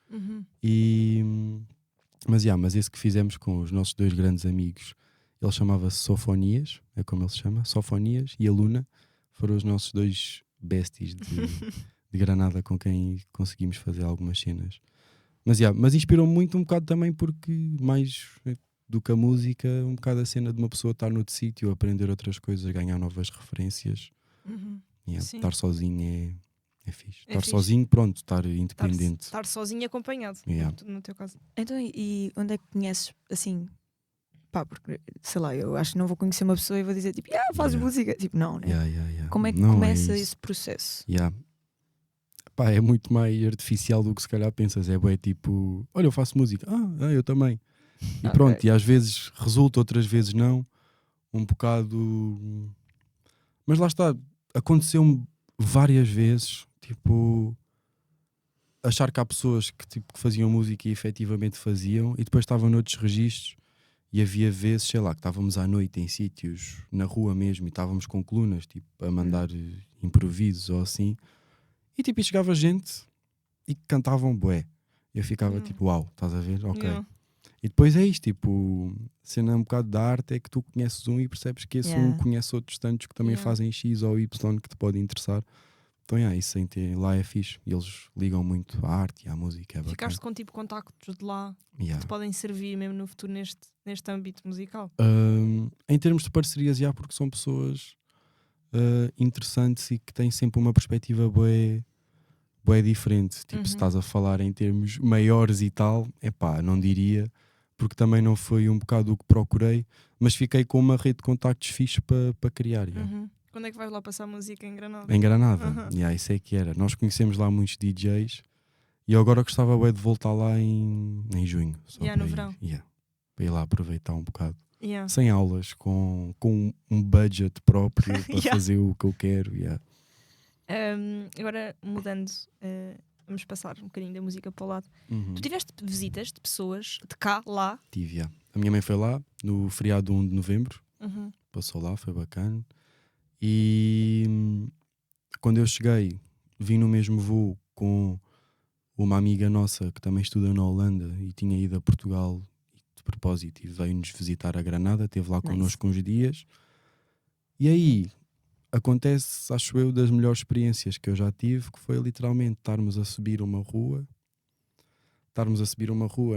Mas esse que fizemos com os nossos 2 grandes amigos, ele chamava-se Sofonias, é como ele se chama, Sofonias, e a Luna, foram os nossos 2 besties de Granada com quem conseguimos fazer algumas cenas. Mas inspirou-me muito um bocado também porque mais do que a música, um bocado a cena de uma pessoa estar noutro sítio, aprender outras coisas, ganhar novas referências. Estar sozinho é fixe. Estar sozinho, pronto, estar independente. Estar sozinho acompanhado, no teu caso. Então, e onde é que conheces, assim, pá, porque, sei lá, eu acho que não vou conhecer uma pessoa e vou dizer, tipo, fazes música. Tipo, não, né? Como é que começa esse processo? Pá, é muito mais artificial do que se calhar pensas. É bué tipo, olha, eu faço música. Eu também. E pronto, e às vezes resulta, outras vezes não. Um bocado... Mas lá está, aconteceu-me várias vezes, tipo, achar que há pessoas que faziam música e efetivamente faziam, e depois estavam noutros registros, e havia vezes, sei lá, que estávamos à noite em sítios, na rua mesmo, e estávamos com colunas, tipo, a mandar improvisos ou assim, e tipo, e chegava gente e cantavam bué. E eu ficava tipo, uau, estás a ver? Ok. E depois é isto, tipo, cena um bocado da arte é que tu conheces um e percebes que esse um conhece outros tantos que também fazem X ou Y que te pode interessar. Então, isso sem ter, lá é fixe. E eles ligam muito à arte e à música. Ficaste com tipo contactos de lá que te podem servir mesmo no futuro neste âmbito musical? Em termos de parcerias, porque são pessoas interessantes e que têm sempre uma perspectiva bué diferente. Tipo, se estás a falar em termos maiores e tal, não diria, porque também não foi um bocado o que procurei, mas fiquei com uma rede de contactos fixe para criar. Quando é que vais lá passar música em Granada? Em Granada, isso é que era. Nós conhecemos lá muitos DJs e eu agora gostava bem de voltar lá em junho. No verão. Para ir lá aproveitar um bocado. Sem aulas, com um budget próprio para fazer o que eu quero. Agora, mudando, vamos passar um bocadinho da música para o lado. Tu tiveste visitas de pessoas de cá, lá? Tive, A minha mãe foi lá no feriado 1 de novembro. Passou lá, foi bacana. E quando eu cheguei, vim no mesmo voo com uma amiga nossa que também estuda na Holanda e tinha ido a Portugal de propósito e veio-nos visitar a Granada, esteve lá connosco uns dias. E aí acontece, acho eu, das melhores experiências que eu já tive, que foi literalmente estarmos a subir uma rua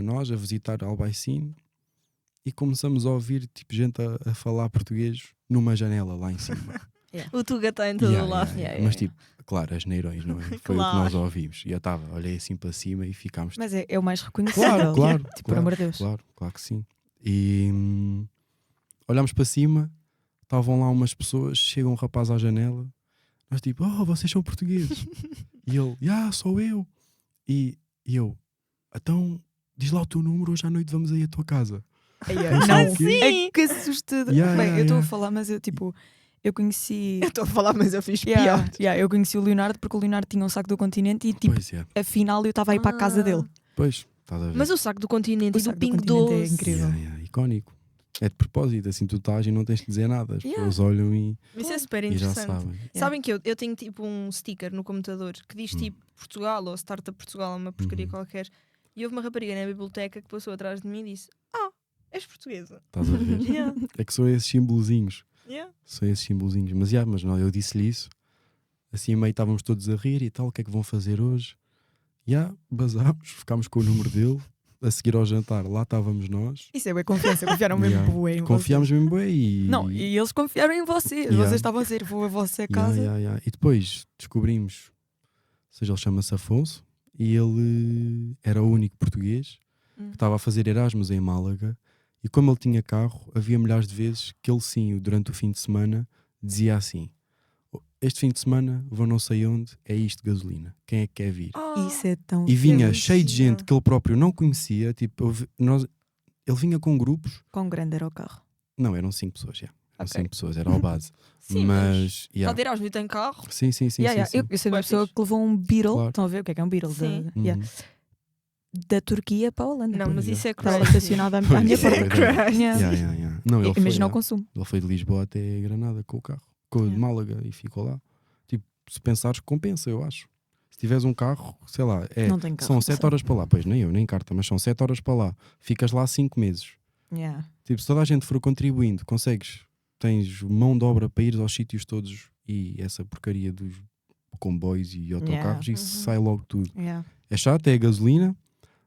nós a visitar Albaicín e começamos a ouvir tipo gente a falar português numa janela lá em cima. O Tuga está em todo o lado. Mas tipo, claro, as neirões, não é? Foi o que nós ouvimos. E eu olhei assim para cima e ficámos. Mas é o mais reconhecível. Claro, por amor de Deus. Claro que sim. E olhámos para cima, estavam lá umas pessoas, chega um rapaz à janela, nós tipo, vocês são portugueses. E ele, sou eu. E eu, então, diz lá o teu número, hoje à noite vamos aí à tua casa. Não, sim! É que assustador. Eu estou a falar, mas eu tipo... Eu conheci... Eu estou a falar, mas eu fiz pior. Eu conheci o Leonardo porque o Leonardo tinha um saco do Continente e tipo, afinal eu estava a ir para a casa dele. Pois, estás a ver. Mas o saco do Continente e do Pingo Doce é incrível. Icónico. É de propósito, assim tu estás e não tens de dizer nada. As pessoas olham e... Isso é super interessante. Sabem que eu tenho tipo um sticker no computador que diz tipo Portugal ou Startup Portugal, uma porcaria qualquer. E houve uma rapariga na biblioteca que passou atrás de mim e disse: és portuguesa. Estás a ver? É que são esses símbolozinhos. São esses símbolozinhos. Mas não, eu disse-lhe isso. Assim a meio estávamos todos a rir e tal. O que é que vão fazer hoje? Basámos, ficámos com o número dele. A seguir ao jantar, lá estávamos nós. Isso é bem confiança, confiaram mesmo bué em Confiámos mesmo bué e... Não, e eles confiaram em vocês. Vocês estavam a dizer, vou a vossa casa. E depois descobrimos, ou seja, ele chama-se Afonso e ele era o único português que estava a fazer Erasmus em Málaga. E como ele tinha carro, havia milhares de vezes que ele sim, durante o fim de semana, dizia assim: este fim de semana vou não sei onde, é isto de gasolina, quem é que quer vir? Isso é tão... E vinha cheio de gente que ele próprio não conhecia, tipo, ele vinha com grupos. Quão grande era o carro? Não, eram 5 pessoas, Eram 5 pessoas, era ao base. Sim, mas só de Erasmus tem carro. Sim. Eu sei uma pessoa que levou um Beetle, claro. Estão a ver o que é um Beetle? Da Turquia para a Holanda. Não, mas isso é estava estacionada à minha porta. Não, imagina o consumo. Ele foi de Lisboa até Granada com o carro, de Málaga, e ficou lá. Tipo, se pensares, compensa, eu acho. Se tiveres um carro, sei lá, são 7 horas para lá. Pois nem eu, nem carta, mas são 7 horas para lá. Ficas lá 5 meses. Tipo, se toda a gente for contribuindo, tens mão de obra para ir aos sítios todos e essa porcaria dos comboios e autocarros, isso sai logo tudo. É chato, é a gasolina.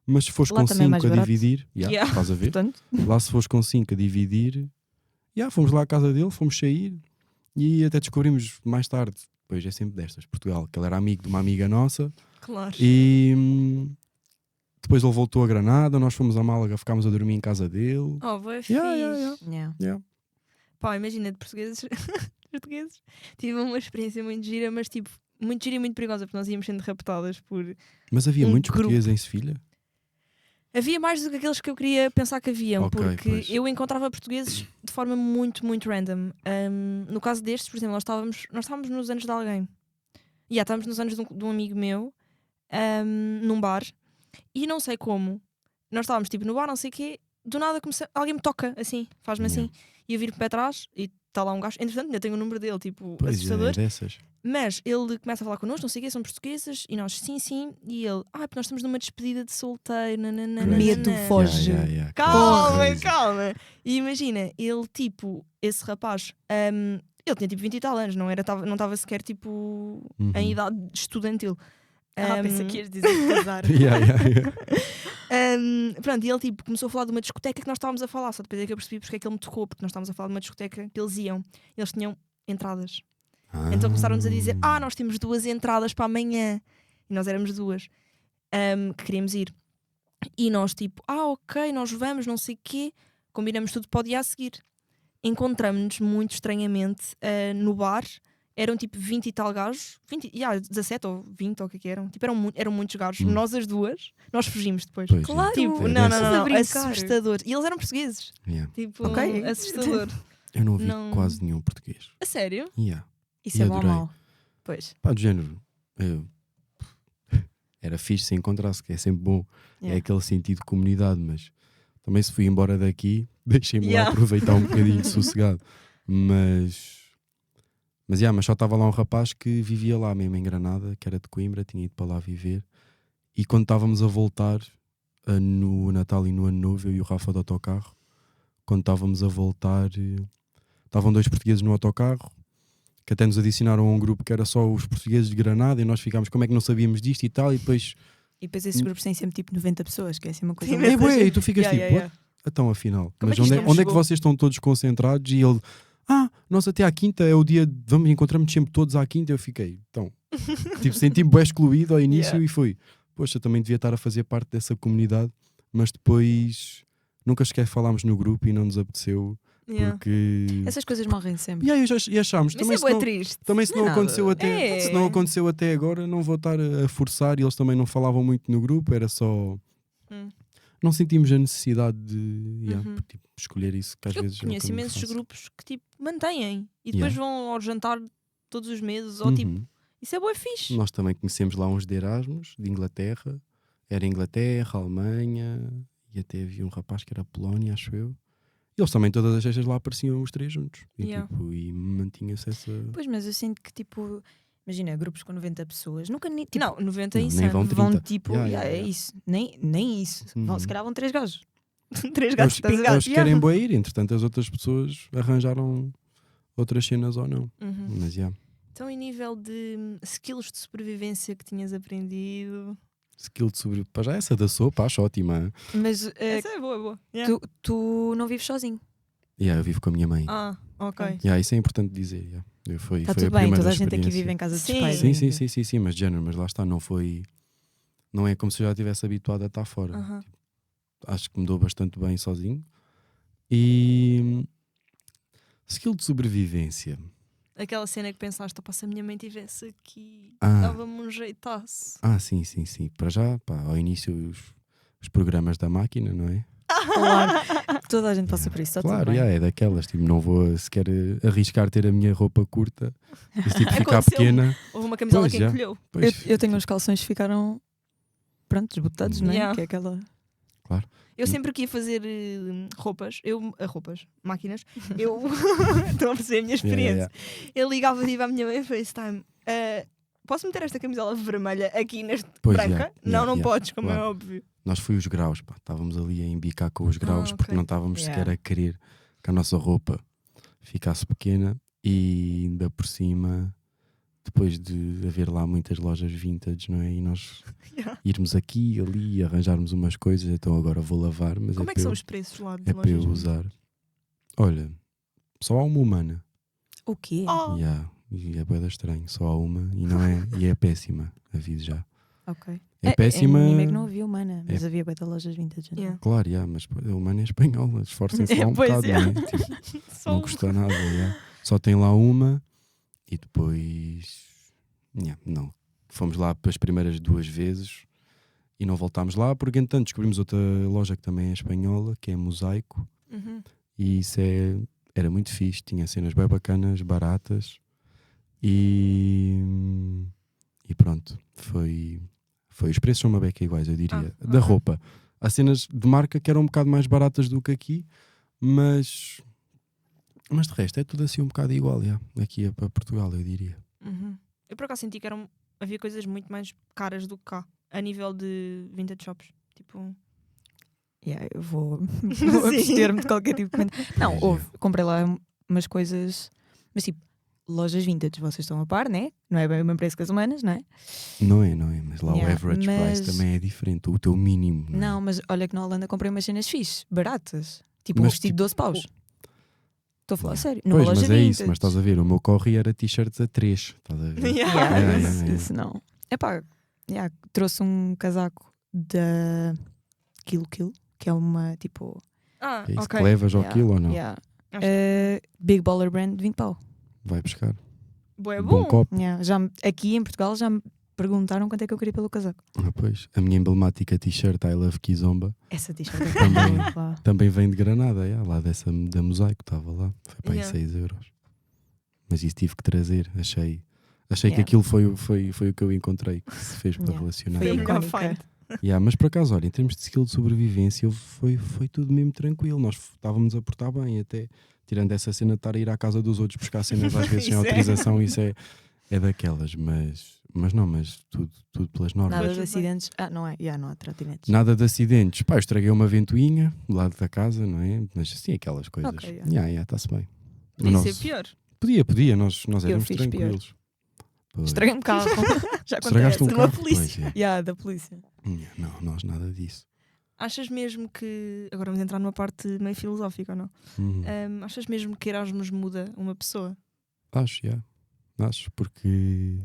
Mas se fores com 5 a dividir, estás a ver? Portanto... Lá se fores com 5 a dividir, fomos lá à casa dele, fomos sair e até descobrimos mais tarde, pois é sempre destas, Portugal, que ele era amigo de uma amiga nossa. Claro. E depois ele voltou a Granada, nós fomos a Málaga, ficámos a dormir em casa dele. Foi fixe. Pá, imagina, de portugueses, tive uma experiência muito gira, mas tipo, muito gira e muito perigosa, porque nós íamos sendo raptadas por... Mas havia muitos portugueses em Sevilha? Havia mais do que aqueles que eu queria pensar que haviam, porque pois. Eu encontrava portugueses de forma muito, muito random. No caso destes, por exemplo, nós estávamos nos anos de alguém. Estávamos nos anos de um amigo meu, num bar, e não sei como, nós estávamos tipo no bar, não sei o quê, do nada alguém me toca assim, faz-me assim, e eu viro para trás, e está lá um gajo, entretanto ainda tenho o número dele, tipo, pois assustador. Dessas. Mas ele começa a falar connosco, não sei o quê, são portuguesas, e nós, sim, e ele, porque nós estamos numa despedida de solteiro, medo, foge. Calma. E imagina, ele, tipo, esse rapaz, ele tinha tipo 20 e tal anos, não estava sequer, tipo, em idade estudantil. Pensei que ias dizer casar. Pronto, e ele tipo começou a falar de uma discoteca que nós estávamos a falar, só depois é que eu percebi porque é que ele me tocou, porque nós estávamos a falar de uma discoteca que eles iam, e eles tinham entradas. Então começaram-nos a dizer, nós temos 2 entradas para amanhã, e nós éramos 2 que queríamos ir, e nós tipo, ok, nós vamos, não sei o quê, combinamos tudo para o dia a seguir. Encontramos-nos muito estranhamente no bar. Eram tipo 20 e tal gajos, 17 ou 20 ou o que eram. Tipo, eram muitos gajos. Nós as 2, nós fugimos depois. Pois, claro! Tipo, não, assustador. E eles eram portugueses. Tipo, assustador. Eu não ouvi quase nenhum português. A sério? Isso é bom ou mau? Pois. Do género. Era fixe se encontrasse, que é sempre bom. É aquele sentido de comunidade, mas também se fui embora daqui, deixei-me lá aproveitar um bocadinho de sossegado. Mas só estava lá um rapaz que vivia lá mesmo em Granada, que era de Coimbra, tinha ido para lá viver. E quando estávamos a voltar no Natal e no Ano Novo, eu e o Rafa do autocarro, quando estávamos a voltar, estavam 2 portugueses no autocarro, que até nos adicionaram a um grupo que era só os portugueses de Granada, e nós ficámos, como é que não sabíamos disto e tal, e depois esses grupos têm sempre tipo 90 pessoas, que é assim uma coisa. E tu ficas então afinal, mas onde é que vocês estão todos concentrados? E ele... nós até à quinta é o dia, encontramos sempre todos à quinta. Eu fiquei, então, tipo, senti-me bem excluído ao início e fui, poxa, também devia estar a fazer parte dessa comunidade, mas depois nunca sequer falámos no grupo e não nos apeteceu, porque... Essas coisas morrem sempre. E achámos, também se não, triste. Também se não aconteceu até agora, não vou estar a forçar, e eles também não falavam muito no grupo, era só... Não sentimos a necessidade de tipo, escolher isso, que às vezes eu conheço imensos grupos que tipo mantêm e depois vão ao jantar todos os meses, ou tipo, isso é bué fixe. Nós também conhecemos lá uns de Erasmus, de Inglaterra, era Inglaterra, Alemanha, e até havia um rapaz que era Polónia, acho eu. E eles também todas as sextas lá apareciam os 3 juntos e mantinha-se essa... Pois, mas eu sinto que tipo... Imagina, grupos com 90 pessoas, nunca nem... Tipo, não, 90 é insano. Vão tipo, é isso. Nem isso. Se calhar vão 3 gajos. 3 gajos pingados. Eles querem bué ir, entretanto as outras pessoas arranjaram outras cenas ou não. Mas Então, em nível de skills de sobrevivência que tinhas aprendido... Skill de sobrevivência... Para já essa da sopa, acho ótima. Mas essa é boa. Tu não vives sozinho? Eu vivo com a minha mãe. Ok. Isso é importante dizer. Está tudo bem, toda a gente aqui vive em casa dos pais. Sim, mas lá está, não é como se eu já estivesse habituado a estar fora. Tipo, acho que me dou bastante bem sozinho. E skill de sobrevivência. Aquela cena que pensaste, se a minha mãe estivesse aqui, dava-me um jeitaço. Sim. Para já, ao início os programas da máquina, não é? Claro, toda a gente passa por isso. Claro, é daquelas, tipo, não vou sequer arriscar ter a minha roupa curta e tipo, ficar pequena. Houve uma camisola que encolheu. Eu tenho uns calções que ficaram desbotados, não é? Que é aquela... Claro. Eu sempre que ia fazer roupas, máquinas, eu estou a perceber a minha experiência. Eu ligava à minha mãe FaceTime. Posso meter esta camisola vermelha aqui nesta branca? Não podes, como é óbvio. Nós foi os graus, estávamos ali a embicar com os graus porque não estávamos sequer a querer que a nossa roupa ficasse pequena, e ainda por cima, depois de haver lá muitas lojas vintage, não é? E nós irmos aqui e ali e arranjarmos umas coisas, então agora vou lavar, mas como é que são os preços lá de lojas? É para eu usar. Olha, só há uma humana. O quê? E é bué estranho, só há uma e é péssima, aviso já. Ok. É péssima. Em Nimeg não havia humana, mas havia bué de lojas vintage. Claro, mas a humana é espanhola, esforcem-se lá um bocado, não é? Tipo, não custa nada. Só tem lá uma e depois não. Fomos lá para as primeiras 2 vezes e não voltámos lá porque entanto descobrimos outra loja que também é espanhola, que é Mosaico, e isso era muito fixe, tinha cenas bem bacanas, baratas, e pronto, os preços são uma beca iguais, eu diria, da roupa. Há cenas de marca que eram um bocado mais baratas do que aqui, mas Mas de resto é tudo assim um bocado igual, aqui para Portugal, eu diria. Eu por acaso senti que havia coisas muito mais caras do que cá, a nível de vintage shops. Tipo... eu vou abster-me de qualquer tipo de comentário. Não, comprei lá umas coisas, mas tipo, lojas vintage, vocês estão a par, né? Não é bem o mesmo preço que as humanas, não é? Não é, mas lá o average price também é diferente, o teu mínimo. Não, mas olha que na Holanda comprei umas cenas fixe, baratas, tipo um vestido de 12 paus. Estou a falar sério. Pois, mas é isso, mas estás a ver, o meu corre era t-shirts a 3, estás a ver? Isso não. Epá, trouxe um casaco da Kill, que é uma tipo... É isso que levas ao quilo ou não? Big Baller Brand de 20 pau. Vai buscar. Bom copo. Aqui em Portugal já me perguntaram quanto é que eu queria pelo casaco. Pois, a minha emblemática t-shirt I Love Kizomba. Essa t-shirt também vem de Granada, lá da Mosaico, estava lá. Foi para aí 6 euros. Mas isso tive que trazer, achei que aquilo foi o que eu encontrei, que se fez para relacionar. Foi icónica. Mas por acaso, olha, em termos de skill de sobrevivência, foi tudo mesmo tranquilo. Nós estávamos a portar bem, até tirando essa cena de estar a ir à casa dos outros buscar cenas às vezes sem autorização, isso é daquelas, mas tudo pelas normas. Nada de acidentes. Não é? Não há trotinetes. Nada de acidentes. Pá, eu estraguei uma ventoinha do lado da casa, não é? Mas assim, aquelas coisas. Está-se bem. Podia ser pior. Podia, nós éramos tranquilos. Estraguei um carro. Já estragaste um carro? Polícia. Da polícia. Não, nós nada disso. Achas mesmo que... Agora vamos entrar numa parte meio filosófica, ou não? Achas mesmo que Erasmus muda uma pessoa? Acho, Acho, porque...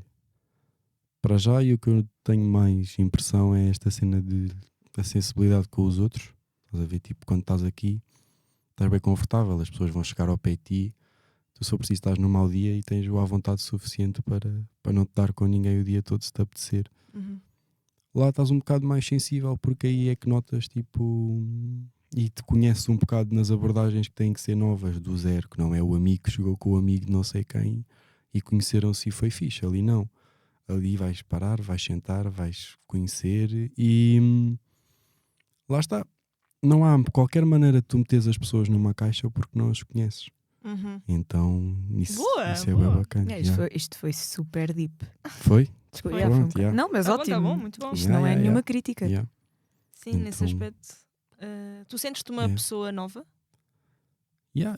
Para já, e o que eu tenho mais impressão é esta cena da sensibilidade com os outros. Estás a ver, tipo, quando estás aqui, estás bem confortável, as pessoas vão chegar ao pé de ti, tu só precisas estar num mau dia e tens a vontade suficiente para não te dar com ninguém o dia todo se te apetecer. Lá estás um bocado mais sensível, porque aí é que notas, tipo, e te conheces um bocado nas abordagens que têm que ser novas, do zero, que não é o amigo que chegou com o amigo de não sei quem e conheceram-se e foi fixe. Ali não. Ali vais parar, vais sentar, vais conhecer e lá está. Não há qualquer maneira de tu meteres as pessoas numa caixa porque não as conheces. Então isso é bem bacana. Isto foi super deep. Foi? Pronto, não, mas ótimo. Tá bom, muito bom. Isto não é nenhuma crítica. Sim, então, nesse aspecto. Tu sentes-te uma pessoa nova?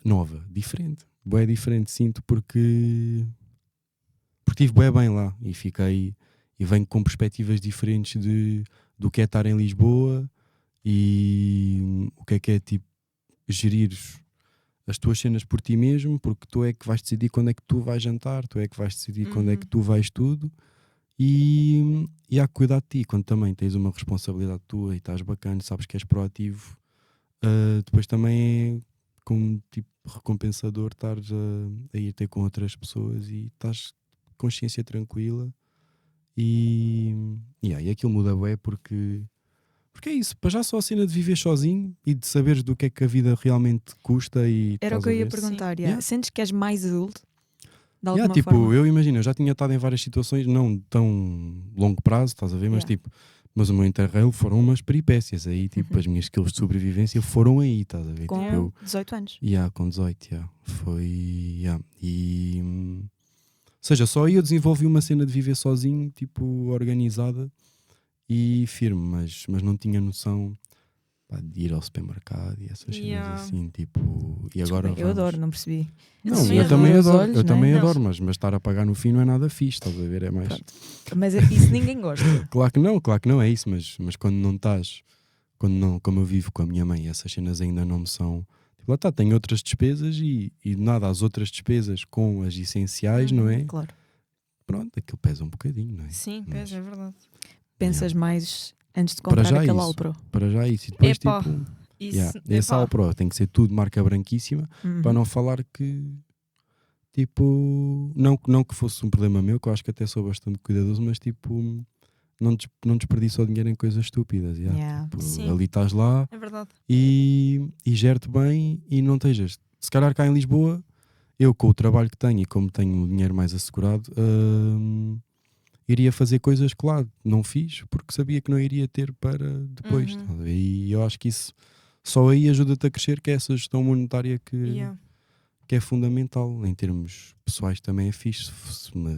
Nova, diferente. Bué diferente, sinto, porque estive bué bem lá e fiquei e venho com perspectivas diferentes do que é estar em Lisboa e o que é tipo gerir as tuas cenas por ti mesmo, porque tu é que vais decidir quando é que tu vais jantar, tu é que vais decidir quando é que tu vais tudo e há que cuidar de ti quando também tens uma responsabilidade tua e estás bacana, sabes que és proativo. Depois também é como tipo recompensador estares a ir ter com outras pessoas e estás consciência tranquila e aquilo muda bem porque é isso, para já só a cena de viver sozinho e de saberes do que é que a vida realmente custa e era o que eu ia perguntar. Sentes que és mais adulto? De alguma tipo, forma? eu imagino, eu já tinha estado em várias situações, não tão longo prazo, estás a ver, mas o meu Interrail foram umas peripécias aí, tipo, as minhas skills de sobrevivência foram aí, estás a ver? Com tipo, 18 anos? Com 18, foi, e... Ou seja, só aí eu desenvolvi uma cena de viver sozinho, tipo, organizada e firme, mas não tinha noção de ir ao supermercado e essas cenas assim, tipo... E agora eu adoro, não percebi. Não, eu também adoro, eu também adoro, mas estar a pagar no fim não é nada fixe, estás a ver? É mais... Pronto. Mas isso ninguém gosta. Claro que não é isso, mas quando não estás, como eu vivo com a minha mãe, essas cenas ainda não me são... Lá está, tenho outras despesas e nada, as outras despesas com as essenciais, não é? Claro. Pronto, aquilo pesa um bocadinho, não é? Sim, pesa, é verdade. Pensas mais antes de comprar aquele Alpro? Para já isso. E depois esse Alpro tem que ser tudo marca branquíssima, para não falar que tipo, não que fosse um problema meu, que eu acho que até sou bastante cuidadoso, mas tipo, não desperdiça o dinheiro em coisas estúpidas. Tipo, ali estás lá, é verdade. E gere-te bem e não estejas. Se calhar cá em Lisboa, eu com o trabalho que tenho e como tenho o dinheiro mais assegurado, iria fazer coisas que lá não fiz porque sabia que não iria ter para depois. E eu acho que isso só aí ajuda-te a crescer, que é essa gestão monetária que que é fundamental. Em termos pessoais também é fixe.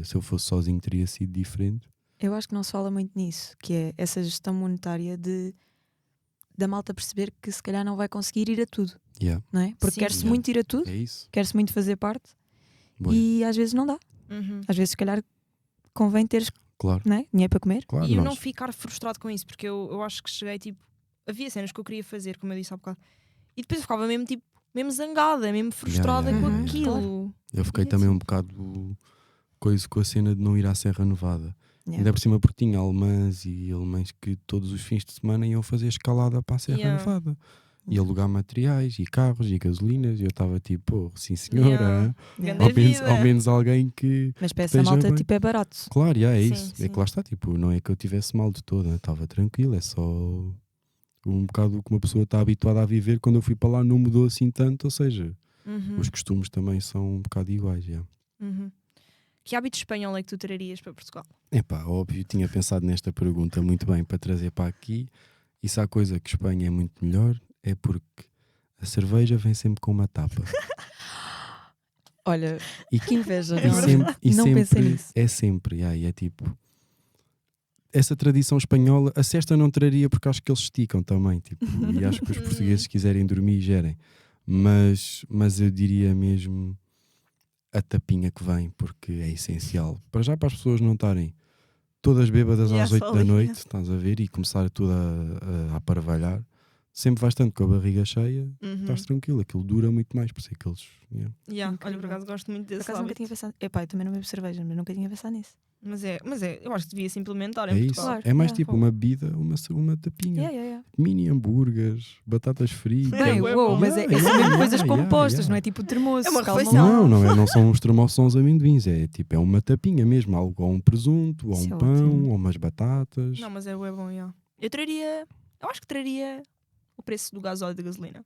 Se eu fosse sozinho teria sido diferente. Eu acho que não se fala muito nisso, que é essa gestão monetária da malta perceber que se calhar não vai conseguir ir a tudo. Não é? Porque quer-se muito ir a tudo, quer-se muito fazer parte e às vezes não dá. Às vezes se calhar convém teres dinheiro para comer. E eu não ficar frustrado com isso, porque eu acho que cheguei tipo, havia cenas que eu queria fazer, como eu disse há bocado, e depois eu ficava mesmo zangada, mesmo frustrada com aquilo. Eu fiquei também um bocado coisa com a cena de não ir à Serra Nevada. Ainda por cima porque tinha alemães que todos os fins de semana iam fazer escalada para a Serra Nevada e alugar materiais e carros e gasolinas, e eu estava tipo, sim senhora, ao menos alguém que mas para essa malta tipo, é barato. Claro, é isso, é que lá está, tipo, não é que eu tivesse mal de toda, estava tranquilo, é só um bocado que uma pessoa está habituada a viver. Quando eu fui para lá não mudou assim tanto, ou seja, os costumes também são um bocado iguais. Que hábito espanhol é que tu trarias para Portugal? Óbvio, tinha pensado nesta pergunta muito bem para trazer para aqui. E se há coisa que Espanha é muito melhor, é porque a cerveja vem sempre com uma tapa. Olha, que inveja. Não pensei nisso. É sempre, é tipo... Essa tradição espanhola, a cesta não traria porque acho que eles esticam também, tipo, e acho que os portugueses quiserem dormir gerem. Mas eu diria mesmo a tapinha que vem, porque é essencial. Para já, para as pessoas não estarem todas bêbadas às 8 da noite, estás a ver, e começar tudo a aparvalhar. Sempre vais tanto com a barriga cheia, estás tranquilo, aquilo dura muito mais, por isso é que eles... Olha, por acaso gosto muito desse hábito. Nunca tinha pensado... eu também não bebo cerveja, mas nunca tinha pensado nisso. Mas eu acho que devia-se implementar em Portugal. Claro, é mais tipo uma bebida, uma tapinha. Mini hambúrgueres, batatas fritas. Bem, mas são mesmo coisas compostas, não é tipo termoço. É uma refeição. Não são uns termossos, são os amendoins, é tipo, é uma tapinha mesmo, algo, ou um presunto, ou um pão, ou umas batatas. Não, mas é bom, eu acho que traria o preço do gasóleo e da gasolina.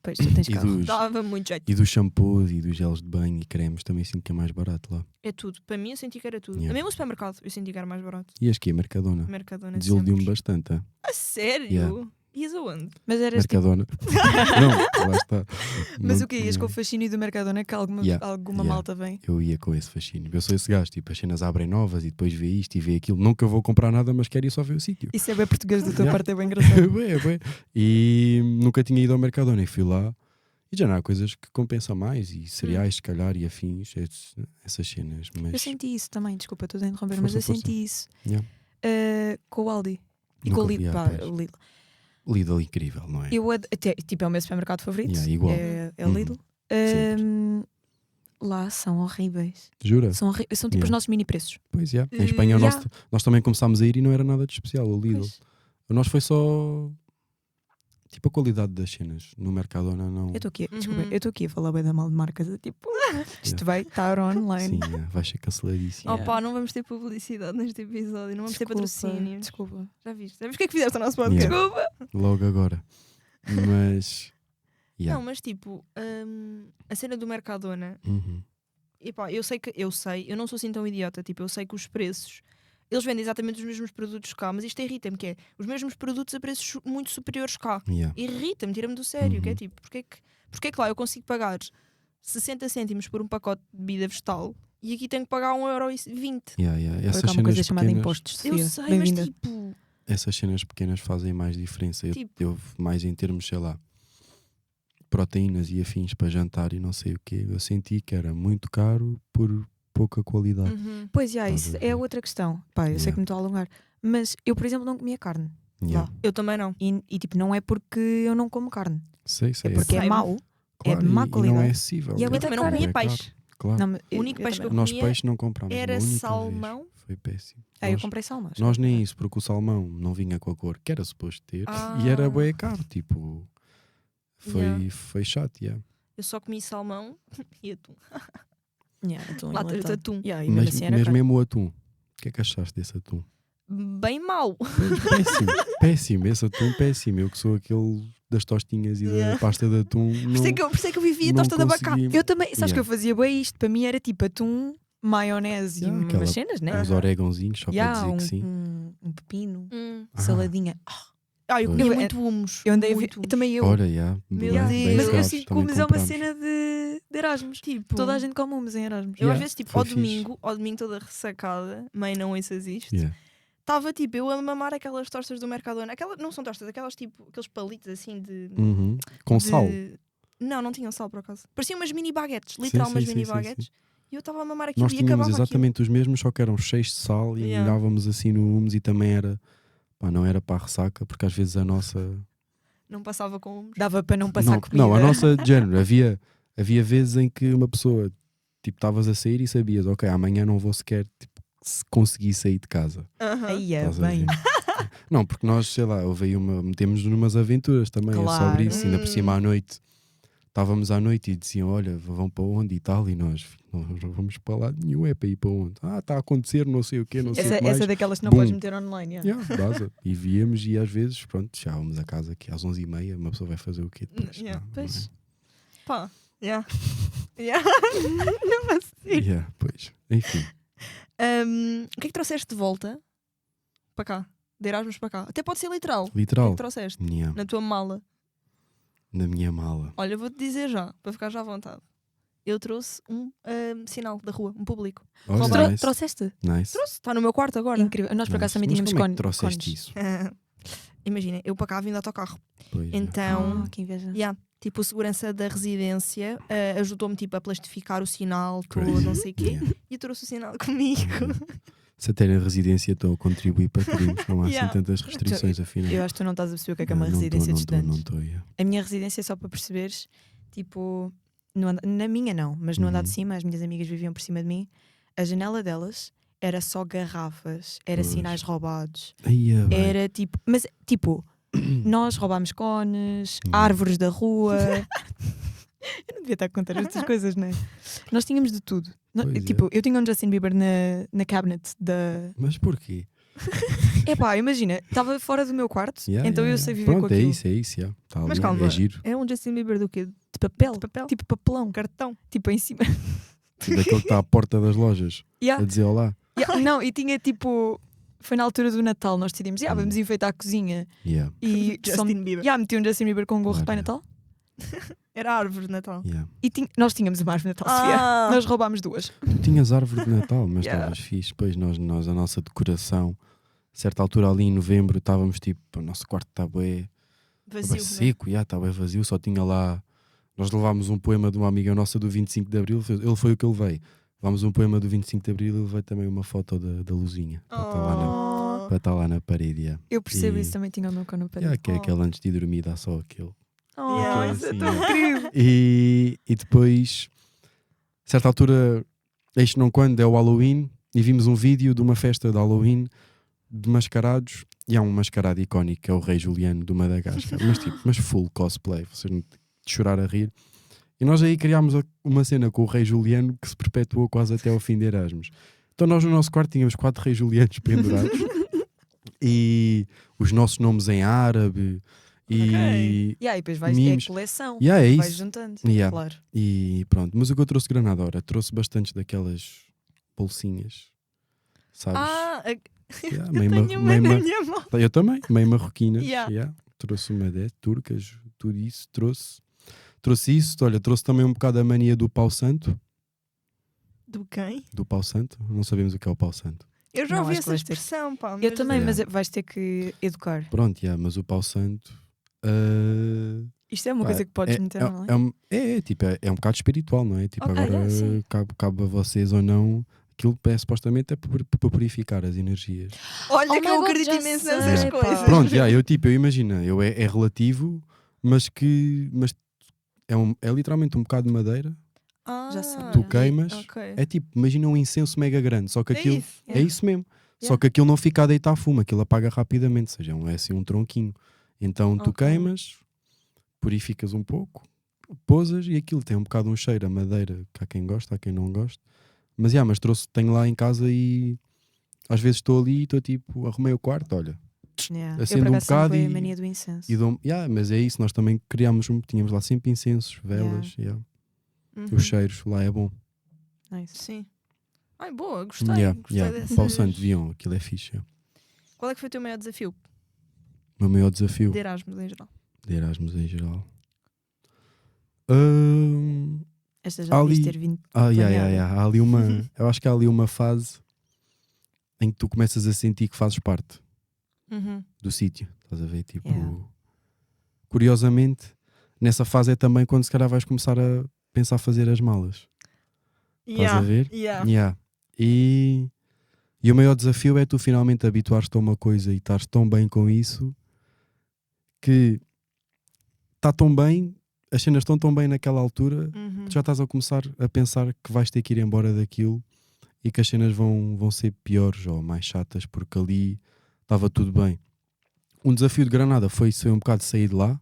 Pois, tu tens carro. Dava muito jeito. E dos shampoos e dos gelos de banho e cremes também sinto que é mais barato lá. É tudo. Para mim eu senti que era tudo. Mesmo o supermercado eu senti que era mais barato. E acho que é Mercadona. Desiludiu-me bastante. A sério? Ias aonde? Mas eras Mercadona. Não, lá está. Mas o que ias com o fascínio do Mercadona que alguma malta vem? Eu ia com esse fascínio. Eu sou esse gajo, tipo, as cenas abrem novas e depois vê isto e vê aquilo. Nunca vou comprar nada, mas quero ir só ver o sítio. Isso é bem português da tua parte, é bem engraçado. bem. E nunca tinha ido ao Mercadona e fui lá. E já não há coisas que compensam mais, e cereais, se calhar, e afins, essas cenas. Mas... eu senti isso também, desculpa, estou a interromper, mas eu senti isso com o Aldi e com o Lidl. Lidl incrível, não é? Tipo, é o meu supermercado favorito. Igual. É o Lidl. Lá são horríveis. Jura? São tipo os nossos mini preços. Pois é. Em Espanha nós também começámos a ir e não era nada de especial, o Lidl. Pois. Nós foi só... tipo a qualidade das cenas no Mercadona não... Eu estou aqui a falar bem da mal de marcas, tipo, isto vai estar online. Sim, vai ser canceladíssimo. Não vamos ter publicidade neste episódio, não vamos ter patrocínio. Desculpa. Já viste o que é que fizeste ao nosso podcast? Desculpa. Logo agora. Mas... não, mas tipo, a cena do Mercadona, eu não sou assim tão idiota, tipo, eu sei que os preços... eles vendem exatamente os mesmos produtos cá, mas isto irrita-me, que é os mesmos produtos a preços muito superiores cá. Irrita-me, tira-me do sério, que é tipo, porque é que lá eu consigo pagar 60 cêntimos por um pacote de bebida vegetal e aqui tenho que pagar 1,20€? Essas uma coisa chamada impostos, Sofia. Eu sei, mas tipo... essas cenas pequenas fazem mais diferença. Eu mais em termos, sei lá, proteínas e afins para jantar e não sei o quê, eu senti que era muito caro por... pouca qualidade. Pois, isso é outra questão. Eu sei que me estou a alongar, mas eu, por exemplo, não comia carne. Eu também não. E tipo, não é porque eu não como carne. Sei. É porque é mau. Claro, é de má qualidade. E não é acessível. E eu também não comia peixe. Claro. Não, o único peixe que eu nós comia peixe não comprámos. Era salmão. Vez. Foi péssimo. Eu comprei salmão. Nós nem isso, porque o salmão não vinha com a cor que era suposto ter e era bué caro. Tipo, foi chato. Eu só comi salmão e atum. Lata de atum. Mas mesmo o atum, o que é que achaste desse atum? Bem mau. Péssimo, esse atum péssimo. Eu que sou aquele das tostinhas e da pasta de atum. Por isso é que eu vivia a tosta de abacate. Eu também, sabes que eu fazia bem isto? Para mim era tipo atum, maionese e umas cenas, né? Uns orégãozinhos, só para dizer que sim. Um pepino, saladinha. Eu comia muito humus. Eu andei a ver. Também eu. Ora, Meu Deus. Mas eu sinto que o humus é uma cena de Erasmus. Tipo, toda a gente come humus em Erasmus. Eu às vezes, tipo, ao domingo toda ressacada, mãe, não ouças isto. Estava tipo, eu a mamar aquelas tostas do Mercadona. Não são tostas, aquelas tipo, aqueles palitos assim de. Com sal. Não tinham sal por acaso. Pareciam umas mini baguetes, literal umas mini baguetes. E eu estava a mamar aquilo. Nós tínhamos exatamente os mesmos, só que eram cheios de sal e molhávamos assim no humus e também era. Pá, não era para a ressaca, porque às vezes a nossa. Não passava com humus. Dava para não passar comida. Não, a nossa de género. Havia vezes em que uma pessoa, tipo, estavas a sair e sabias, ok, amanhã não vou sequer se conseguir sair de casa. Aí é bem. Não, porque nós, sei lá, metemos numas aventuras também, claro. É sobre isso. Ainda por cima à noite, estávamos à noite e diziam, olha, vão para onde e tal, e nós não vamos para lá nenhum, é para ir para onde? Está a acontecer não sei o quê, não sei o que mais. Essa é daquelas que não podes meter online. Baza. E víamos e às vezes, pronto, chegávamos a casa aqui às 11h30, uma pessoa vai fazer o quê depois? Pois. Pá, não vai ser. Pois, enfim. O que é que trouxeste de volta para cá? De Erasmus para cá? Até pode ser literal. Literal. O que é que trouxeste? Na tua mala? Na minha mala. Olha, vou-te dizer já, para ficar já à vontade. Eu trouxe um sinal da rua, um público. Nice. Trouxeste? Nice. Trouxe, está no meu quarto agora. Incrível. Nós por acaso também tínhamos cones. Como é que trouxeste isso? Imagina, eu para cá vim de autocarro. Pois então, que inveja. Tipo, o segurança da residência ajudou-me tipo, a plastificar o sinal todo, não sei o quê. E eu trouxe o sinal comigo. Se até na residência estão a contribuir para crimes, não há assim tantas restrições, afinal. Eu acho que tu não estás a perceber o que é uma residência de estudantes. Não estou. A minha residência, só para perceberes, tipo, na minha não, mas no andar de cima, as minhas amigas viviam por cima de mim, a janela delas era só garrafas, era sinais roubados, era tipo, mas tipo, nós roubámos cones, árvores da rua. Eu não devia estar a contar estas coisas, não é? Nós tínhamos de tudo. Tipo, eu tinha um Justin Bieber na cabinet da. Mas porquê? Epá, imagina, estava fora do meu quarto, então eu sei viver com aquilo. É isso. Tá ali, mas calma, é giro. É um Justin Bieber do quê? De papel? Tipo papelão. Cartão. Tipo em cima. Daquele que está à porta das lojas a dizer olá. Não, e tinha tipo. Foi na altura do Natal, nós decidimos, vamos enfeitar a cozinha. E Justin Bieber. Meti um Justin Bieber com um gorro de Pai Natal. Era a árvore de Natal. E nós tínhamos uma árvore de Natal, Sofia. Nós roubámos 2. Tu tinhas árvore de Natal, mas estavas fixe. Depois nós, a nossa decoração, a certa altura ali em novembro, estávamos tipo, o nosso quarto está bem vazio, seco, está bem vazio, só tinha lá. Nós levámos um poema de uma amiga nossa do 25 de Abril, ele foi o que eu levei. Levámos um poema do 25 de Abril e levei também uma foto da luzinha para estar lá na parede. Eu percebo isso, também tinha o meu cão na parede. Que é aquele antes de dormir, dá só aquele. Isso é tão incrível. E depois, a certa altura, este não quando, é o Halloween, e vimos um vídeo de uma festa de Halloween de mascarados, e há um mascarado icónico que é o Rei Juliano do Madagascar, mas full cosplay, vocês não de chorar a rir. E nós aí criámos uma cena com o Rei Juliano que se perpetuou quase até ao fim de Erasmus. Então nós no nosso quarto tínhamos 4 Reis Julianos pendurados e os nossos nomes em árabe. E depois vais ter a coleção, é isso. Vais juntando, claro. E pronto, mas o que eu trouxe de Granada agora, trouxe bastantes daquelas bolsinhas, sabes? Eu também, meio marroquinas. Trouxe uma dessas, turcas, tudo isso, trouxe isso, olha, trouxe também um bocado a mania do pau santo. Do quem? Do pau santo, não sabemos o que é o pau santo. Eu já ouvi essa expressão, pá. Eu também, mas vais ter que educar. Pronto, mas o pau santo... Isto é uma coisa que podes meter online? É um bocado espiritual, não é? Tipo, agora cabe a vocês ou não. Aquilo supostamente é para purificar as energias. Olha que eu acredito imenso nessas coisas. Pronto, eu imagino, é relativo, mas é literalmente um bocado de madeira. Já sei. Tu queimas, é tipo, imagina um incenso mega grande, só que aquilo é isso mesmo. Só que aquilo não fica a deitar fumo, aquilo apaga rapidamente, ou seja, é assim um tronquinho. Então tu queimas, purificas um pouco, pousas e aquilo tem um bocado um cheiro a madeira, que há quem gosta, há quem não gosta. Mas tenho lá em casa e às vezes estou ali e estou tipo, arrumei o quarto, olha, acendo um bocado a mania do incenso. Mas é isso, nós também tínhamos lá sempre incensos, velas, os cheiros, lá é bom. Nice. Sim. Ai, boa, gostei dessas. Pau santo, viam, aquilo é fixe. Qual é que foi o teu maior desafio? O meu maior desafio. De Erasmus em geral. De Erasmus em geral. Esta já devias ter vindo. Há ali eu acho que há ali uma fase em que tu começas a sentir que fazes parte do sítio. Estás a ver? Tipo, curiosamente, nessa fase é também quando se calhar vais começar a pensar fazer as malas. Estás a ver? E o maior desafio é tu finalmente habituares-te a uma coisa e estares tão bem com isso que está tão bem, as cenas estão tão bem naquela altura, tu já estás a começar a pensar que vais ter que ir embora daquilo e que as cenas vão ser piores ou mais chatas porque ali estava tudo bem. Um desafio de Granada foi um bocado sair de lá,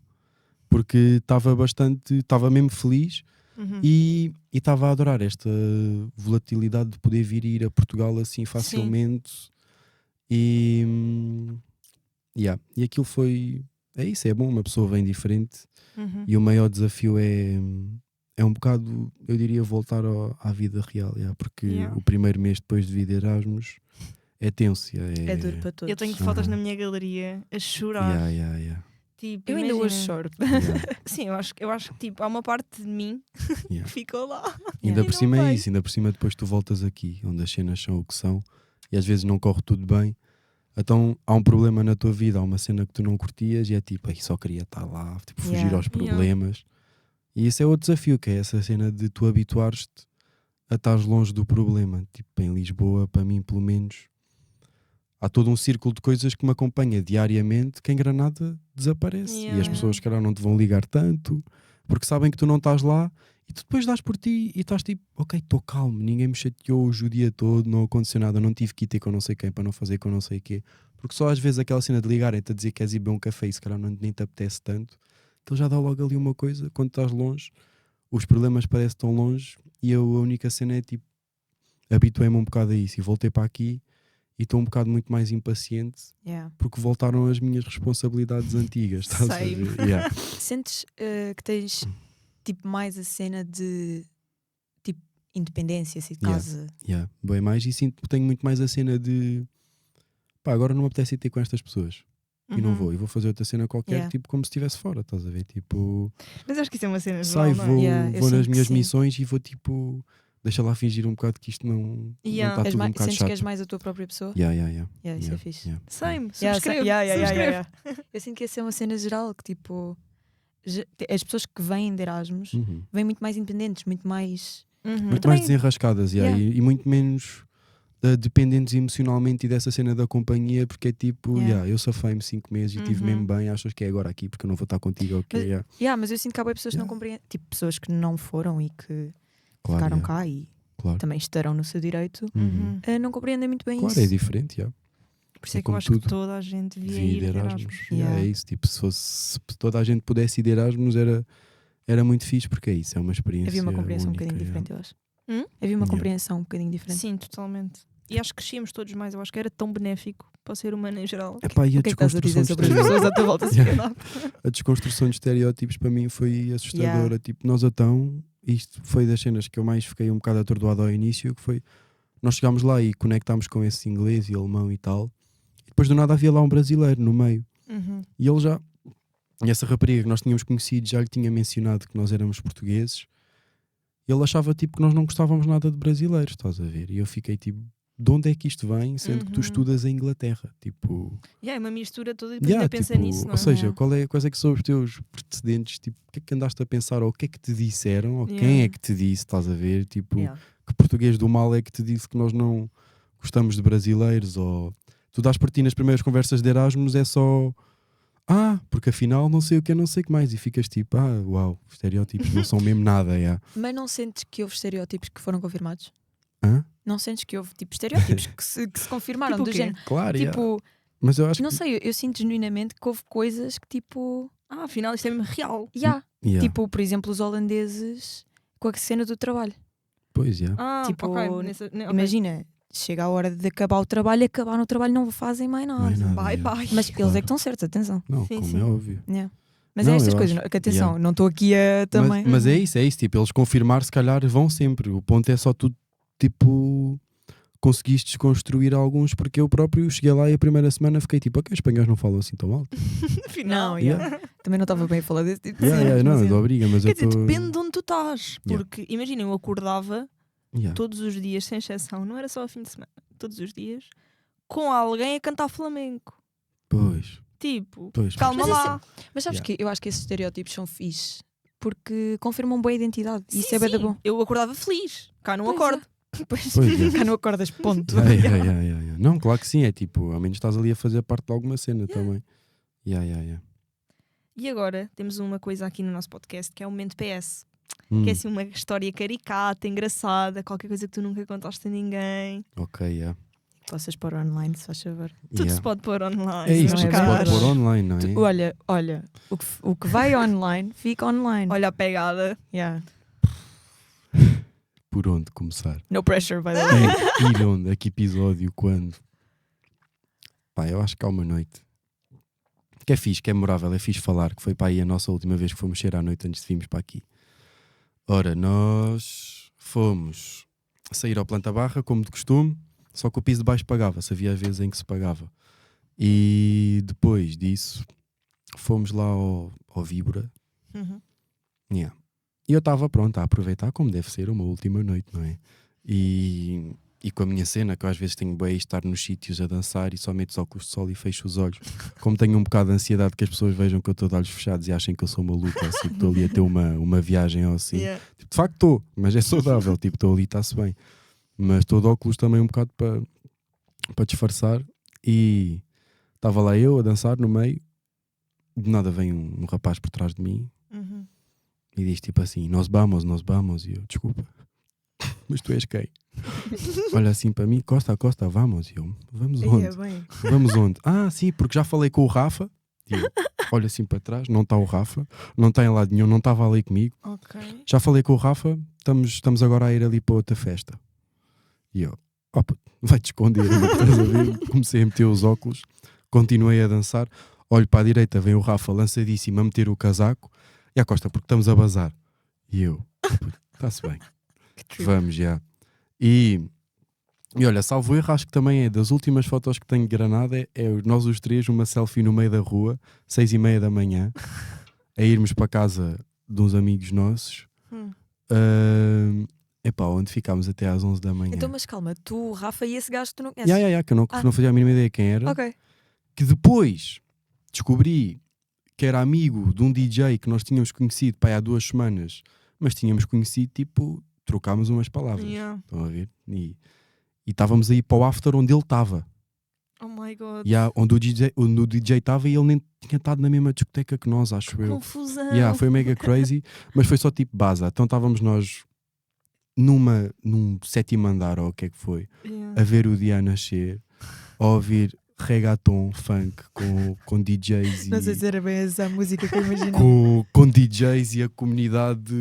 porque estava mesmo feliz e estava a adorar esta volatilidade de poder vir e ir a Portugal assim facilmente. E aquilo foi... É isso, é bom, uma pessoa vem diferente e o maior desafio é um bocado, eu diria, voltar à vida real, porque o primeiro mês depois de vir de Erasmus é tenso. É duro para todos. Eu tenho fotos na minha galeria a chorar. Tipo, eu ainda hoje choro. Sim, eu acho que tipo, há uma parte de mim que ficou lá. Ainda por cima é isso, ainda por cima depois tu voltas aqui, onde as cenas são o que são e às vezes não corre tudo bem. Então há um problema na tua vida, há uma cena que tu não curtias e é tipo, só queria estar lá, tipo, fugir aos problemas. E isso é outro desafio, que é essa cena de tu habituares-te a estar longe do problema. Tipo, em Lisboa, para mim, pelo menos, há todo um círculo de coisas que me acompanha diariamente que em Granada desaparece. E as pessoas, calhar, não te vão ligar tanto, porque sabem que tu não estás lá e tu depois dás por ti e estás tipo, ok, estou calmo, ninguém me chateou hoje o dia todo, não aconteceu nada, não tive que ir ter com não sei quem para não fazer com não sei o quê. Porque só às vezes aquela cena de ligarem-te a dizer que queres ir beber um café e se calhar nem te apetece tanto, então já dá logo ali uma coisa, quando estás longe, os problemas parecem tão longe e a única cena é tipo, habituei-me um bocado a isso e voltei para aqui e estou um bocado muito mais impaciente porque voltaram as minhas responsabilidades antigas. Estás a ver? Sentes que tens tipo mais a cena de tipo independência, se casa. Bem mais, e sinto que tenho muito mais a cena de agora não me apetece ir ter com estas pessoas. E não vou, e vou fazer outra cena qualquer, tipo como se estivesse fora, estás a ver? Tipo, mas acho que isso é uma cena saio, vou nas minhas missões e vou tipo, deixa lá fingir um bocado que isto não está tudo um bocado sentes chato. que és mais a tua própria pessoa? Isso é fixe. Same, subscrevo. Eu sinto que essa é uma cena geral, que tipo, as pessoas que vêm de Erasmus vêm muito mais independentes, muito mais desenrascadas e muito menos dependentes emocionalmente e dessa cena da companhia, porque é tipo, eu safei-me 5 meses e estive mesmo bem, achas que é agora aqui porque eu não vou estar contigo, ok? Mas eu sinto que há pessoas que não compreendem, tipo pessoas que não foram e que ficaram cá e também estarão no seu direito, não compreendem muito bem isso. É diferente, Por isso é que eu acho que toda a gente devia ir de Erasmus. É isso, tipo, se toda a gente pudesse ir de Erasmus era muito fixe, porque é isso, é uma experiência havia uma compreensão única, um bocadinho diferente, eu acho. Havia uma compreensão um bocadinho diferente. Sim, totalmente. E acho que crescíamos todos mais. Eu acho que era tão benéfico para o ser humano em geral. E a desconstrução de estereótipos. A desconstrução de estereótipos para mim foi assustadora. Tipo, nós isto foi das cenas que eu mais fiquei um bocado atordoado ao início, que foi, nós chegámos lá e conectámos com esse inglês e alemão e tal, e depois do nada havia lá um brasileiro no meio. E ele já, e essa rapariga que nós tínhamos conhecido já lhe tinha mencionado que nós éramos portugueses, e ele achava tipo que nós não gostávamos nada de brasileiros, estás a ver? E eu fiquei tipo, de onde é que isto vem, sendo que tu estudas em Inglaterra? Tipo, é uma mistura toda e depois ainda pensa nisso, não é? Ou seja, quais é que são os teus precedentes? Tipo, o que é que andaste a pensar? Ou o que é que te disseram? Ou quem é que te disse? Estás a ver? Tipo, que português do mal é que te disse que nós não gostamos de brasileiros? Ou tu dás por ti nas primeiras conversas de Erasmus, é só porque afinal não sei o que é, não sei o que mais, e ficas tipo, uau, estereótipos não são mesmo nada. Mas não sentes que houve estereótipos que foram confirmados? Não sentes que houve tipo estereótipos que se confirmaram tipo do género? Claro, tipo, mas eu acho não sei, eu sinto genuinamente que houve coisas que tipo, afinal isto é mesmo real. Tipo, por exemplo, os holandeses com a cena do trabalho. Pois tipo, imagina, chega a hora de acabar o trabalho, acabaram o trabalho, não fazem mais nada. Bye. Mas eles é que estão certos, atenção. Não, sim. É óbvio. Mas é estas coisas, que atenção, não estou aqui a também. Mas é isso, tipo, eles confirmar se calhar vão sempre. O ponto é só tu tipo conseguiste desconstruir alguns, porque eu próprio cheguei lá e a primeira semana fiquei tipo, ok, os espanhóis não falam assim tão alto. Afinal, também não estava bem a falar desse tipo de não, mas obriga, mas quer dizer, depende de onde tu estás, porque imagina, eu acordava todos os dias, sem exceção, não era só ao fim de semana, todos os dias, com alguém a cantar flamenco. Pois. Tipo, calma lá. Mas sabes que eu acho que esses estereótipos são fixe, porque confirmam boa identidade. Sim, isso é bem bom. Eu acordava feliz, cá não acordo. Cá não acordas, ponto. Não, claro que sim, é tipo, ao menos estás ali a fazer parte de alguma cena também. E agora temos uma coisa aqui no nosso podcast que é o momento PS. Que é assim uma história caricata, engraçada, qualquer coisa que tu nunca contaste a ninguém. Ok, Possas pôr online, se faz favor. Tudo se pode pôr online. É isso, tudo se pode pôr online, não é? Olha, o que vai online, fica online. Olha a pegada. Por onde começar? No pressure, by the way. Ir onde? A que episódio? Quando? Pá, eu acho que há uma noite que é fixe, que é memorável, é fixe falar, que foi para aí a nossa última vez que fomos sair à noite antes de virmos para aqui. Ora, nós fomos sair ao Planta Barra, como de costume, só que o piso de baixo pagava-se, havia vezes em que se pagava. E depois disso, fomos lá ao Víbora. E eu estava pronto a aproveitar, como deve ser, uma última noite, não é? E com a minha cena, que eu às vezes tenho bem estar nos sítios a dançar e só meto os óculos de sol e fecho os olhos. Como tenho um bocado de ansiedade que as pessoas vejam que eu estou de olhos fechados e achem que eu sou maluco, assim, que estou ali a ter uma viagem ou assim. Tipo, de facto estou, mas é saudável, tipo, estou ali e está-se bem. Mas estou de óculos também um bocado para disfarçar. E estava lá eu a dançar no meio, de nada vem um rapaz por trás de mim e diz tipo assim, nós vamos, e eu, desculpa, mas tu és quem? Olha assim para mim, Costa, vamos. E eu, vamos onde? Vamos onde? Ah, sim, porque já falei com o Rafa. E eu, olho assim para trás, não está o Rafa, não está em lado nenhum, não estava ali comigo. Já falei com o Rafa, estamos agora a ir ali para outra festa. E eu, vai-te esconder. Comecei a meter os óculos, continuei a dançar, olho para a direita, vem o Rafa lançadíssimo a meter o casaco e a Costa, porque estamos a bazar. E eu, está-se bem, vamos já. E olha, salvo erro, acho que também é das últimas fotos que tenho de Granada, é nós os três, uma selfie no meio da rua, 6:30 da manhã, a irmos para casa de uns amigos nossos. Onde ficámos até às 11 da manhã. Então, mas calma, tu, Rafa e esse gajo que tu não conheces? Que eu não fazia a mínima ideia quem era. Que depois descobri que era amigo de um DJ que nós tínhamos conhecido há 2 semanas, mas tínhamos conhecido, tipo, trocámos umas palavras. Estão a ver? E estávamos aí para o after onde ele estava. Oh my God. Onde o DJ estava e ele nem tinha estado na mesma discoteca que nós, acho eu. Confusão. Foi mega crazy, mas foi só tipo baza. Então estávamos nós num 7º andar, ou o que é que foi, a ver o dia a nascer, a ouvir reggaeton, funk com DJs. Não sei se era bem essa a música que eu imaginava. Com DJs e a comunidade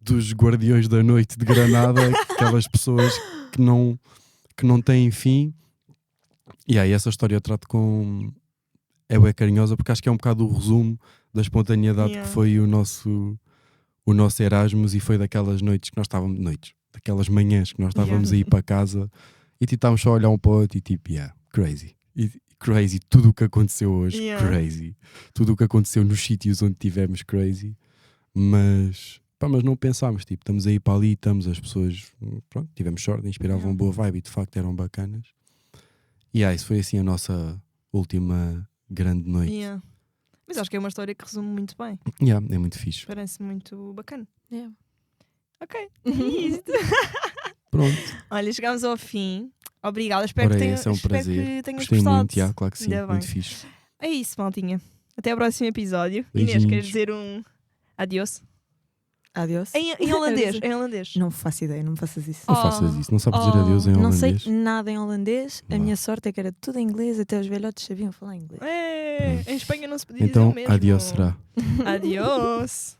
dos Guardiões da Noite de Granada, aquelas pessoas que não têm fim. E aí essa história eu trato com... É bem carinhosa, porque acho que é um bocado o resumo da espontaneidade que foi o nosso Erasmus, e foi daquelas noites que nós estávamos... daquelas manhãs que nós estávamos a ir para casa e tipo, estávamos só a olhar um para o outro e tipo, crazy. Crazy, tudo o que aconteceu hoje, crazy. Tudo o que aconteceu nos sítios onde tivemos, crazy. Mas não pensámos, tipo, estamos aí para ali, as pessoas, pronto, tivemos sorte, inspiravam boa vibe e de facto eram bacanas. E isso foi assim a nossa última grande noite. Mas acho que é uma história que resume muito bem. É muito fixe. Parece muito bacana. Ok. Pronto. Olha, chegámos ao fim. Obrigada, espero que tenhas Gostei gostado. Muito, claro que sim, muito fixe. É isso, maltinha. Até ao próximo episódio. Beijinhos. Inês, queres dizer um adiós? Adiós? Em holandês. Não faço ideia, não me faças isso. Não faças isso, não sabes dizer adeus em holandês. Não sei nada em holandês. A minha sorte é que era tudo em inglês, até os velhotes sabiam falar inglês. Em Espanha não se podia então, dizer o mesmo. Então, adiós será. Adiós.